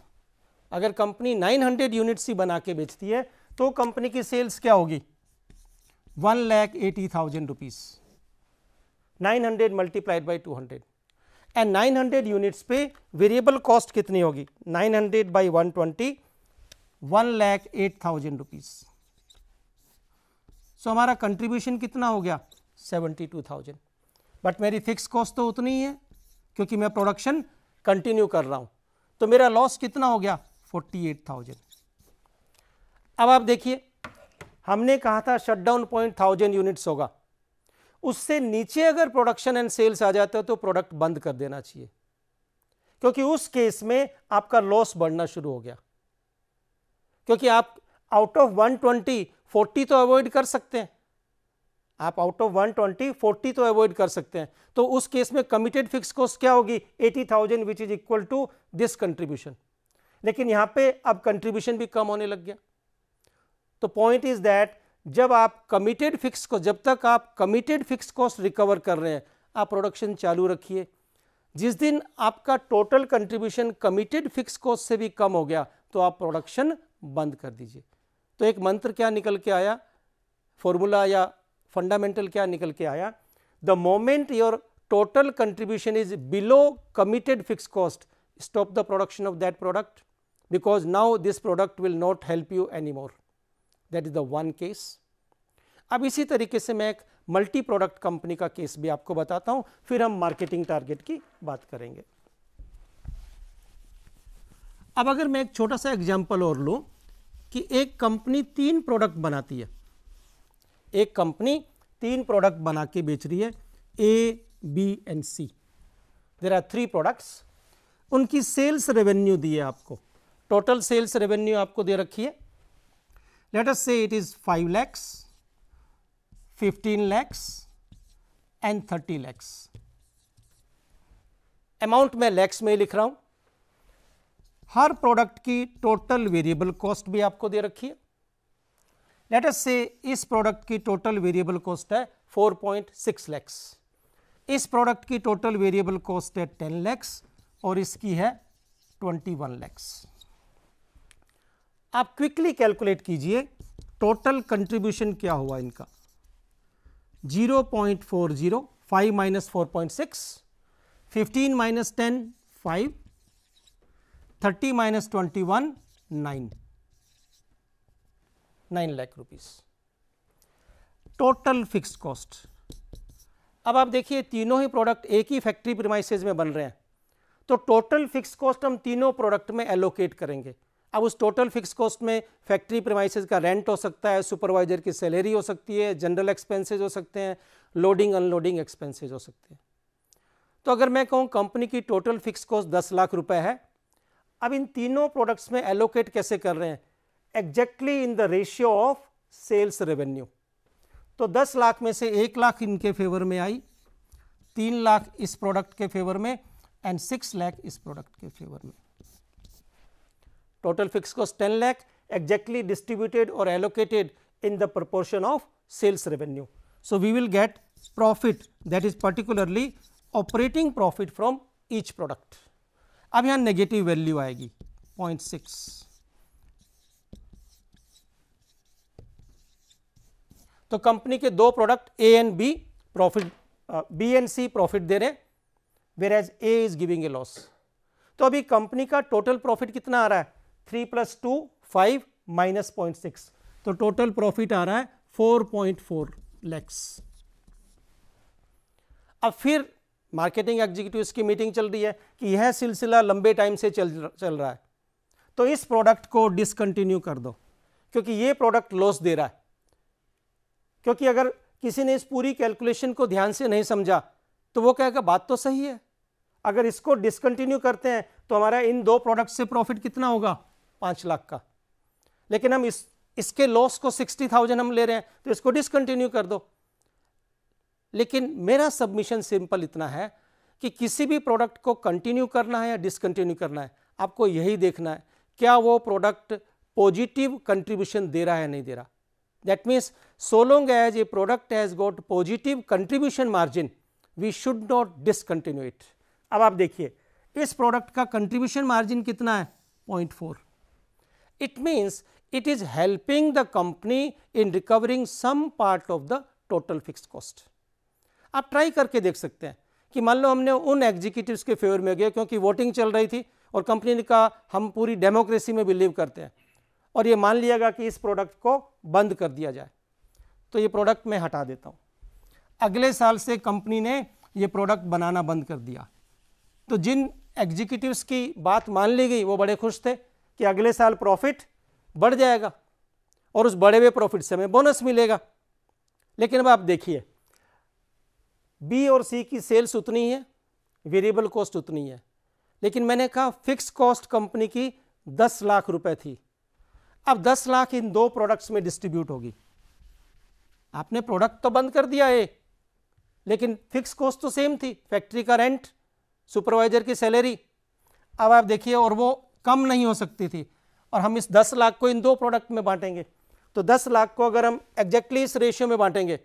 अगर कंपनी 900 यूनिट्स ही बना के बेचती है तो कंपनी की सेल्स क्या होगी 1,80,000 rupees. 900 multiplied by 200 and 900 units पे वेरिएबल कॉस्ट कितनी होगी 900 बाई 120, 1,08,000 रुपीज. सो हमारा कंट्रीब्यूशन कितना हो गया 72,000. बट मेरी फिक्स कॉस्ट तो उतनी ही है क्योंकि मैं प्रोडक्शन कंटिन्यू कर रहा हूं, तो मेरा लॉस कितना हो गया 48,000. अब आप देखिए हमने कहा था शटडाउन पॉइंट 1000 यूनिट्स होगा, उससे नीचे अगर प्रोडक्शन एंड सेल्स आ जाता है तो प्रोडक्ट बंद कर देना चाहिए, क्योंकि उस केस में आपका लॉस बढ़ना शुरू हो गया. क्योंकि आप आउट ऑफ 120 40 तो अवॉइड कर सकते हैं, आप आउट ऑफ 120 40 तो अवॉइड कर सकते हैं. तो उस केस में कमिटेड फिक्स कॉस्ट क्या होगी 80,000 which is equal to this contribution. लेकिन यहां पे अब कंट्रीब्यूशन भी कम होने लग गया. तो पॉइंट इज दैट जब आप कमिटेड फिक्स कॉस्ट, जब तक आप कमिटेड फिक्स कॉस्ट रिकवर कर रहे हैं आप प्रोडक्शन चालू रखिए. जिस दिन आपका total contribution committed fix cost से भी कम हो गया तो आप प्रोडक्शन बंद कर दीजिए। तो एक मंत्र क्या निकल के आया, फॉर्मूला या फंडामेंटल क्या निकल के आया, the moment your total contribution is below committed fix cost, stop the production of that product because now this product will not help you any more. That is the one case. अब इसी तरीके से मैं एक मल्टी प्रोडक्ट कंपनी का केस भी आपको बताता हूं, फिर हम मार्केटिंग टारगेट की बात करेंगे। अब अगर मैं एक छोटा सा एग्जांपल और लूं कि एक कंपनी 3 प्रोडक्ट बनाती है, एक कंपनी 3 प्रोडक्ट बना के बेच रही है, A B and C, there are 3 products. उनकी सेल्स रेवेन्यू दी है आपको, टोटल सेल्स रेवेन्यू आपको दे रखी है। लेट अस से it is 5 lakhs, 15 lakhs and 30 lakhs। Amount मैं लैक्स में ही लिख रहा हूं। हर प्रोडक्ट की टोटल वेरिएबल कॉस्ट भी आपको दे रखी है। लेट अस से इस प्रोडक्ट की टोटल वेरिएबल कॉस्ट है 4.6 lakhs, इस प्रोडक्ट की टोटल वेरिएबल कॉस्ट है 10 lakhs और इसकी है 21 lakhs। आप क्विकली कैलकुलेट कीजिए टोटल कंट्रीब्यूशन क्या हुआ इनका, 0.40, 5 minus 4.6, 15 minus 10, 5, 30 minus 21, 9 lakh rupees total fix cost. अब आप देखिए तीनों ही प्रोडक्ट एक ही फैक्ट्री प्रीमाइसेस में बन रहे हैं, तो टोटल फिक्स कॉस्ट हम तीनों प्रोडक्ट में एलोकेट करेंगे। अब उस टोटल फिक्स कॉस्ट में फैक्ट्री प्रीमाइसेस का रेंट हो सकता है, सुपरवाइजर की सैलरी हो सकती है, जनरल एक्सपेंसेस हो सकते हैं, लोडिंग अनलोडिंग एक्सपेंसेस हो सकते हैं। तो अगर मैं कहूँ कंपनी की टोटल फिक्स कॉस्ट 10 लाख रुपए है, अब इन तीनों प्रोडक्ट्स में एलोकेट कैसे कर रहे हैं, exactly in the ratio of sales revenue. तो 10 लाख में से 1 लाख इनके फेवर में आई, 3 लाख इस प्रोडक्ट के फेवर में एंड 6 लाख इस प्रोडक्ट के फेवर में। Total fix cost 10 lakh exactly distributed or allocated in the proportion of sales revenue. So we will get profit, that is particularly operating profit from each product. अब यहाँ नेगेटिव वैल्यू आएगी 0.6। तो कंपनी के 2 product A and B profit, B and C profit दे रहे हैं, whereas A is giving a loss। तो अभी कंपनी का टोटल प्रॉफिट कितना आ रहा है, 3 + 2 5 minus 0.6, तो टोटल प्रॉफिट आ रहा है 4.4 lakhs। अब फिर मार्केटिंग एग्जीक्यूटिव्स की मीटिंग चल रही है कि यह सिलसिला लंबे टाइम से चल रहा है, तो इस प्रोडक्ट को डिसकंटिन्यू कर दो क्योंकि ये प्रोडक्ट लॉस दे रहा है। क्योंकि अगर किसी ने इस पूरी कैलकुलेशन को ध्यान से नहीं समझा तो वो कहेगा बात तो सही है, अगर इसको डिसकंटिन्यू करते हैं तो हमारा इन 2 प्रोडक्ट से प्रॉफिट कितना होगा, 5 लाख का, लेकिन हम इसके लॉस को 60,000 हम ले रहे हैं, तो इसको डिसकंटिन्यू कर दो। लेकिन मेरा सबमिशन सिंपल इतना है कि किसी भी प्रोडक्ट को कंटिन्यू करना है या डिसकंटिन्यू करना है, आपको यही देखना है क्या वो प्रोडक्ट पॉजिटिव कंट्रीब्यूशन दे रहा है नहीं दे रहा। That means so long as a product has got positive contribution margin we should not discontinue it. अब आप देखिए इस प्रोडक्ट का कंट्रीब्यूशन मार्जिन कितना है, 0.4। It means it is helping the company in recovering some part of the total fixed cost. आप ट्राई करके देख सकते हैं कि मान लो हमने उन एग्जीक्यूटिव्स के फेवर में गए क्योंकि वोटिंग चल रही थी और कंपनी ने कहा हम पूरी डेमोक्रेसी में बिलीव करते हैं, और ये मान लिया गया कि इस प्रोडक्ट को बंद कर दिया जाए, तो ये प्रोडक्ट मैं हटा देता हूँ। अगले साल से कंपनी ने ये प्रोडक्ट बनाना बंद कर दिया, तो जिन एग्जीक्यूटिव्स की बात मान ली गई वो बड़े खुश थे कि अगले साल प्रॉफिट बढ़ जाएगा और उस बढ़े हुए प्रॉफिट से हमें बोनस मिलेगा। लेकिन अब आप देखिए बी और सी की सेल्स उतनी है, वेरिएबल कॉस्ट उतनी है, लेकिन मैंने कहा फिक्स कॉस्ट कंपनी की 10 लाख रुपए थी। अब 10 लाख इन 2 प्रोडक्ट्स में डिस्ट्रीब्यूट होगी। आपने प्रोडक्ट तो बंद कर दिया है लेकिन फिक्स कॉस्ट तो सेम थी, फैक्ट्री का रेंट, सुपरवाइजर की सैलरी। अब आप देखिए और वो कम नहीं हो सकती थी, और हम इस 10 लाख को इन 2 प्रोडक्ट में बांटेंगे, तो 10 लाख को अगर हम एग्जैक्टली इस रेशियो में बांटेंगे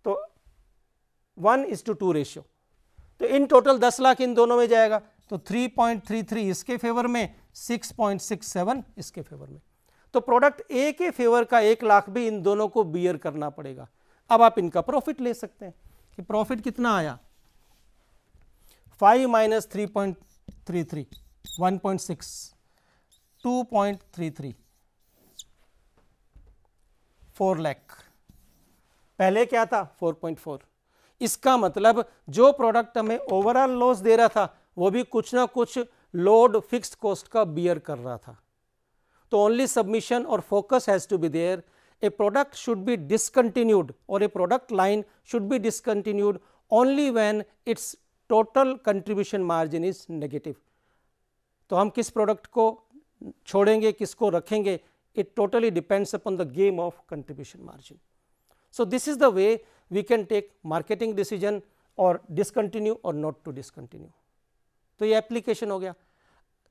तो 1:2 रेशियो, तो इन टोटल 10 लाख इन दोनों में जाएगा, तो 3.33 इसके फेवर में, 6.67 इसके फेवर में। तो प्रोडक्ट ए के फेवर का 1 लाख भी इन दोनों को बियर करना पड़ेगा। अब आप इनका प्रॉफिट ले सकते हैं कि प्रॉफिट कितना आया, 5 माइनस 3.33 1.6 2.33 4 लाख, पहले क्या था 4.4। इसका मतलब जो प्रोडक्ट हमें ओवरऑल लॉस दे रहा था वो भी कुछ ना कुछ लोड फिक्स्ड कॉस्ट का बियर कर रहा था। तो ओनली सबमिशन और focus has to be there. A product should be discontinued और a product line should be discontinued only when its total contribution margin is negative. तो हम किस प्रोडक्ट को छोड़ेंगे, किसको रखेंगे, it totally depends upon the game of contribution margin. So this is the way we can take marketing decision or discontinue or not to discontinue. तो ये एप्लीकेशन हो गया।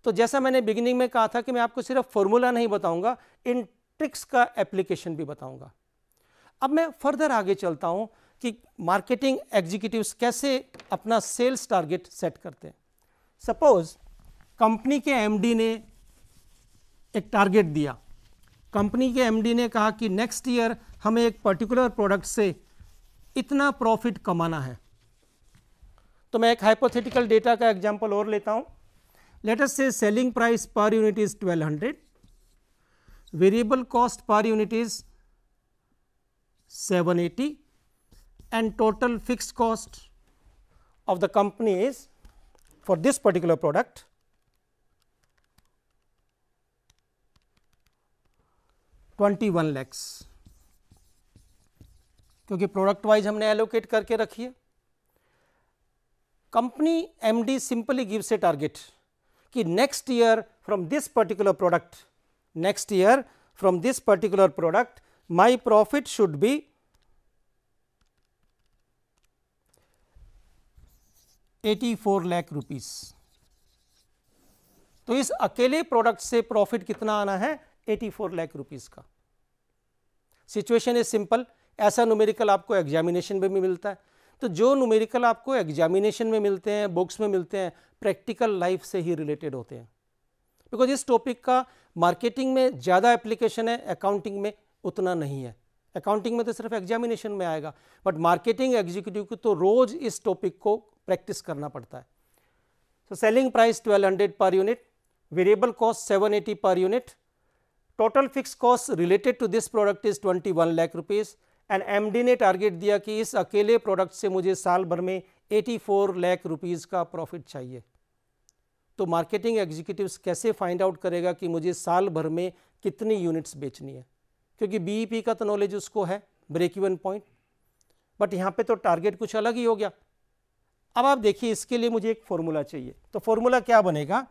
तो जैसा मैंने बिगिनिंग में कहा था कि मैं आपको सिर्फ फॉर्मूला नहीं बताऊंगा, इन ट्रिक्स का एप्लीकेशन भी बताऊंगा। अब मैं फर्दर आगे चलता हूं कि मार्केटिंग एग्जीक्यूटिव्स कैसे अपना सेल्स टारगेट सेट करते हैं। सपोज कंपनी के एमडी ने एक टारगेट दिया, कंपनी के एमडी ने कहा कि नेक्स्ट ईयर हमें एक पर्टिकुलर प्रोडक्ट से इतना प्रॉफिट कमाना है। तो मैं एक हाइपोथेटिकल डेटा का एग्जांपल और लेता हूं। Let us say selling price per unit is 1200, variable cost per unit is 780 and total fixed cost of the company is for this particular product 21 lakhs, क्योंकि प्रोडक्ट वाइज हमने एलोकेट करके रखी है। Company MD simply gives a target कि next year from this particular product, next year from this particular product my profit should be 84 lakh rupees. तो इस अकेले प्रोडक्ट से प्रॉफिट कितना आना है, 84 लाख रुपीस का। Situation is simple. ऐसा न्यूमेरिकल आपको एग्जामिनेशन में भी मिलता है। तो जो न्यूमेरिकल आपको एग्जामिनेशन में मिलते हैं, बुक्स में मिलते हैं, प्रैक्टिकल लाइफ से ही रिलेटेड होते हैं। बिकॉज इस टॉपिक का मार्केटिंग में ज़्यादा एप्लीकेशन है, अकाउंटिंग में उतना नहीं है। अकाउंटिंग में तो सिर्फ एग्जामिनेशन में आएगा, बट मार्केटिंग एग्जीक्यूटिव को तो रोज इस टॉपिक को प्रैक्टिस करना पड़ता है। So selling price 1200 per unit, variable cost 780 per unit, total fix cost related to this product is 21 lakh rupees and MD ने टारगेट दिया कि इस अकेले प्रोडक्ट से मुझे साल भर में 84 लाख रुपीस का प्रॉफिट चाहिए। तो मार्केटिंग एग्जीक्यूटिव्स कैसे फाइंड आउट करेगा कि मुझे साल भर में कितनी यूनिट्स बेचनी है, क्योंकि बीईपी का तो नॉलेज उसको है, ब्रेक इवन पॉइंट, बट यहाँ पे तो टारगेट कुछ अलग ही हो गया। अब आप देखिए, इसके लिए मुझे एक फॉर्मूला चाहिए। तो फॉर्मूला क्या बनेगा,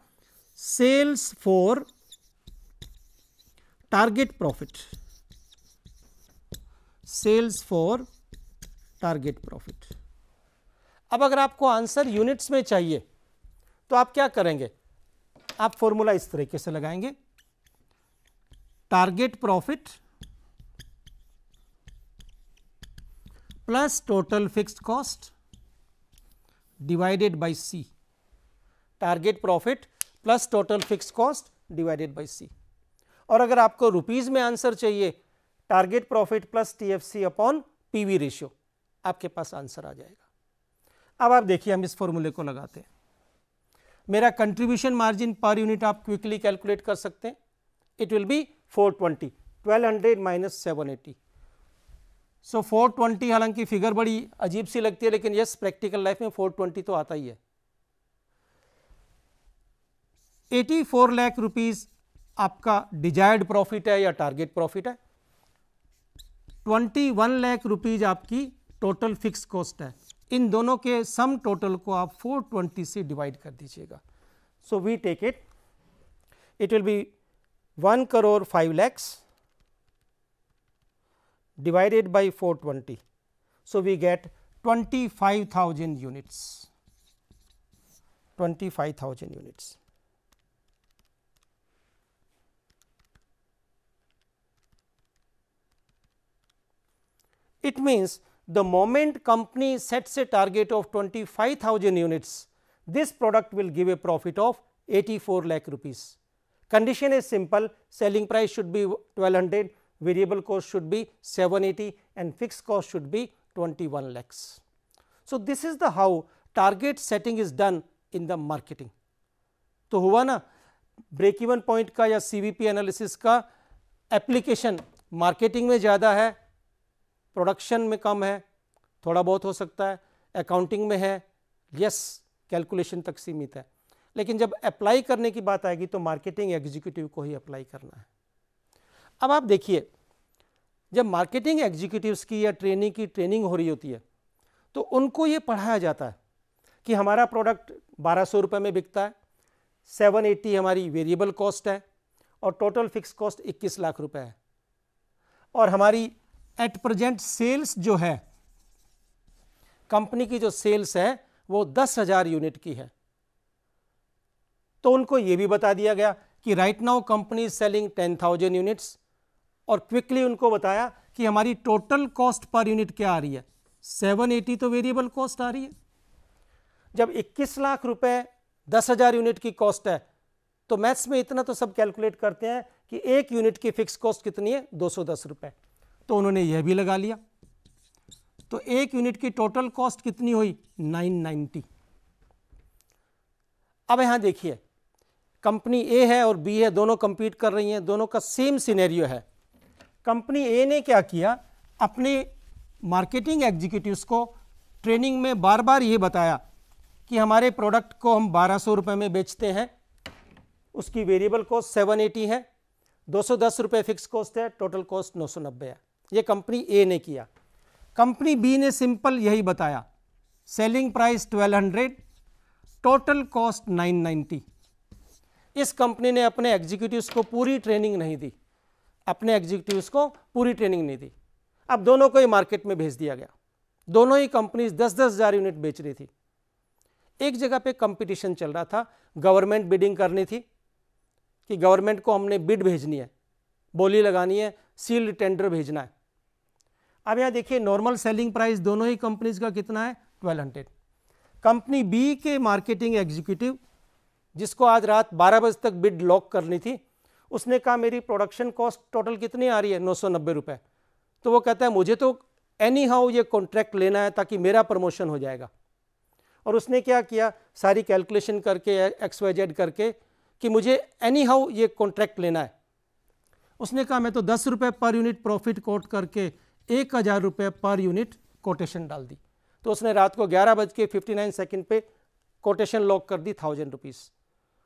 sales for target profit, sales for target profit. अब अगर आपको आंसर यूनिट्स में चाहिए तो आप क्या करेंगे, आप फॉर्मूला इस तरीके से लगाएंगे, target profit plus total fixed cost divided by C, target profit plus total fixed cost divided by C. और अगर आपको रुपीज में आंसर चाहिए, target profit plus TFC upon PV ratio, आपके पास आंसर आ जाएगा। अब आप देखिए, हम इस फॉर्मूले को लगाते हैं। मेरा कंट्रीब्यूशन मार्जिन पर यूनिट आप क्विकली कैलकुलेट कर सकते हैं। It will B 420, 1200 minus 780। सो 420, हालांकि फिगर बड़ी अजीब सी लगती है, लेकिन यस, प्रैक्टिकल लाइफ में 420 तो आता ही है। 84 लाख रुपीस आपका डिजायर्ड प्रॉफिट है या टारगेट प्रॉफिट है। 21 लाख रुपीज आपकी टोटल फिक्स कॉस्ट है। इन दोनों के सम टोटल को आप 420 से डिवाइड कर दीजिएगा। So we take it, it will be 1 crore 5 lakhs divided by 420. So we get 25,000 units, 25,000 units. It means the moment company sets a target of 25,000 units, this product will give a profit of 84 lakh rupees. Condition is simple, selling price should be 1200, variable cost should be 780 and fixed cost should be 21 lakhs. So, this is the how target setting is done in the marketing. तो हुआ ना ब्रेक इवन पॉइंट का या CVP एनालिसिस का एप्लीकेशन मार्केटिंग में ज़्यादा है, प्रोडक्शन में कम है, थोड़ा बहुत हो सकता है, अकाउंटिंग में है, यस कैलकुलेशन तक सीमित है, लेकिन जब अप्लाई करने की बात आएगी तो मार्केटिंग एग्जीक्यूटिव को ही अप्लाई करना है। अब आप देखिए, जब मार्केटिंग एग्जीक्यूटिव्स की या ट्रेनिंग हो रही होती है तो उनको ये पढ़ाया जाता है कि हमारा प्रोडक्ट 1200 रुपये में बिकता है, 780 हमारी वेरिएबल कॉस्ट है और टोटल फिक्स कॉस्ट 21 लाख रुपए है, और हमारी एट प्रेजेंट सेल्स जो है, कंपनी की जो सेल्स है वो 10,000 यूनिट की है। तो उनको ये भी बता दिया गया कि right now company is selling 10,000 units, और क्विकली उनको बताया कि हमारी टोटल कॉस्ट पर यूनिट क्या आ रही है, 780 तो वेरिएबल कॉस्ट आ रही है। जब 21 लाख रुपए 10,000 यूनिट की कॉस्ट है तो मैथ्स में इतना तो सब कैलकुलेट करते हैं कि एक यूनिट की फिक्स कॉस्ट कितनी है, 210 रुपए, तो उन्होंने यह भी लगा लिया। तो एक यूनिट की टोटल कॉस्ट कितनी हुई, 990। अब यहां देखिए, कंपनी ए है और बी है, दोनों कंपीट कर रही हैं, दोनों का सेम सिनेरियो है। कंपनी ए ने क्या किया, अपने मार्केटिंग एग्जीक्यूटिव्स को ट्रेनिंग में बार बार ये बताया कि हमारे प्रोडक्ट को हम 1200 रुपये में बेचते हैं, उसकी वेरिएबल कॉस्ट 780 है, 210 रुपये फिक्स कॉस्ट है, टोटल कॉस्ट 990 है। ये कंपनी ए ने किया। कंपनी बी ने सिंपल यही बताया, सेलिंग प्राइस 1200, टोटल कॉस्ट 990। इस कंपनी ने अपने एग्जीक्यूटिव्स को पूरी ट्रेनिंग नहीं दी, अपने एग्जीक्यूटिव्स को पूरी ट्रेनिंग नहीं दी। अब दोनों को ही मार्केट में भेज दिया गया। दोनों ही कंपनीज 10-10 हज़ार यूनिट बेच रही थी। एक जगह पे कंपटीशन चल रहा था, गवर्नमेंट बिडिंग करनी थी कि गवर्नमेंट को हमने बिड भेजनी है, बोली लगानी है, सील्ड टेंडर भेजना है। अब यहाँ देखिए, नॉर्मल सेलिंग प्राइस दोनों ही कंपनीज का कितना है, 1200। कंपनी बी के मार्केटिंग एग्जीक्यूटिव, जिसको आज रात 12 बजे तक बिड लॉक करनी थी, उसने कहा मेरी प्रोडक्शन कॉस्ट टोटल कितनी आ रही है, 990 रुपये। तो वो कहता है मुझे तो एनी हाउ ये कॉन्ट्रैक्ट लेना है ताकि मेरा प्रमोशन हो जाएगा। और उसने क्या किया, सारी कैलकुलेशन करके XYZ करके कि मुझे एनी हाउ ये कॉन्ट्रैक्ट लेना है। उसने कहा मैं तो 10 रुपये पर यूनिट प्रॉफिट कोट करके 1000 रुपये पर यूनिट कोटेशन डाल दी। तो उसने रात को 11:59 पे कोटेशन लॉक कर दी 1000 रुपीज़।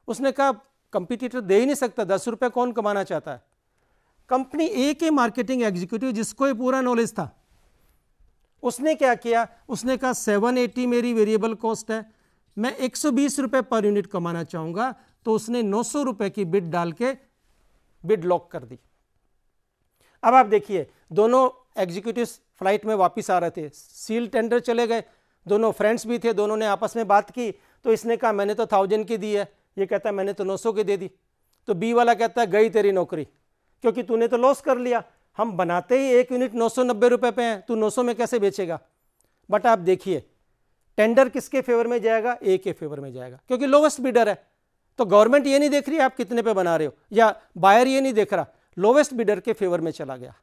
उसने कहा कंपटीटर दे ही नहीं सकता, 10 रुपये कौन कमाना चाहता है। कंपनी ए के मार्केटिंग एग्जीक्यूटिव, जिसको ये पूरा नॉलेज था, उसने क्या किया, उसने कहा 780 मेरी वेरिएबल कॉस्ट है, मैं 120 रुपये पर यूनिट कमाना चाहूँगा। तो उसने 900 रुपये की बिड डाल के बिड लॉक कर दी। अब आप देखिए, दोनों एग्जीक्यूटिव्स फ्लाइट में वापस आ रहे थे, सील टेंडर चले गए, दोनों फ्रेंड्स भी थे, दोनों ने आपस में बात की। तो इसने कहा मैंने तो 1000 की दी है, ये कहता है मैंने तो 900 की दे दी। तो बी वाला कहता है गई तेरी नौकरी, क्योंकि तूने तो लॉस कर लिया, हम बनाते ही एक यूनिट 990 रुपये पे हैं, तू 900 में कैसे बेचेगा। बट आप देखिए, टेंडर किसके फेवर में जाएगा, ए के फेवर में जाएगा, क्योंकि लोवेस्ट बिडर है। तो गवर्नमेंट ये नहीं देख रही आप कितने पे बना रहे हो, या बायर ये नहीं देख रहा, लोवेस्ट बिडर के फेवर में चला गया।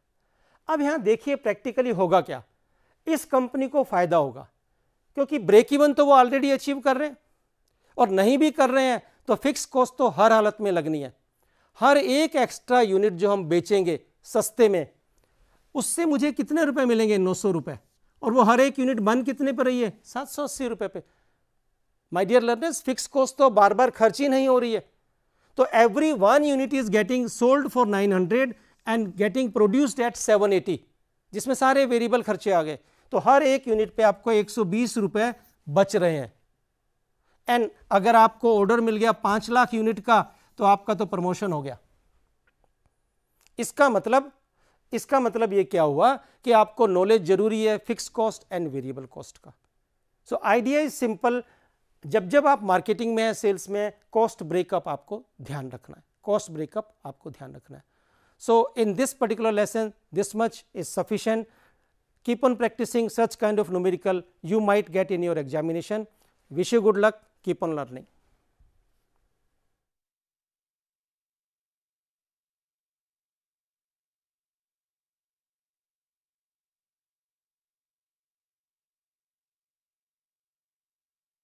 अब यहाँ देखिए प्रैक्टिकली होगा क्या, इस कंपनी को फायदा होगा, क्योंकि ब्रेक इवन तो वो ऑलरेडी अचीव कर रहे हैं, और नहीं भी कर रहे हैं तो फिक्स कॉस्ट तो हर हालत में लगनी है। हर एक एक्स्ट्रा यूनिट जो हम बेचेंगे सस्ते में, उससे मुझे कितने रुपए मिलेंगे, 900 रुपये, और वो हर एक यूनिट बन कितने पर रही है, 780 रुपये पे। My dear learners, fix cost तो बार बार खर्च ही नहीं हो रही है। तो every 1 unit is getting sold for 900 and getting produced at 780, जिसमें सारे वेरिएबल खर्चे आ गए। तो हर एक यूनिट पे आपको 120 रुपये बच रहे हैं। एंड अगर आपको ऑर्डर मिल गया 5 लाख यूनिट का, तो आपका तो प्रमोशन हो गया। इसका मतलब ये क्या हुआ कि आपको नॉलेज जरूरी है fix cost and variable cost का। सो आइडिया इज सिंपल, जब आप मार्केटिंग में है, सेल्स में, कॉस्ट ब्रेकअप आपको ध्यान रखना है, कॉस्ट ब्रेकअप आपको ध्यान रखना है। So in this particular lesson this much is sufficient. Keep on practicing such kind of numerical you might get in your examination. Wish you good luck. Keep on learning.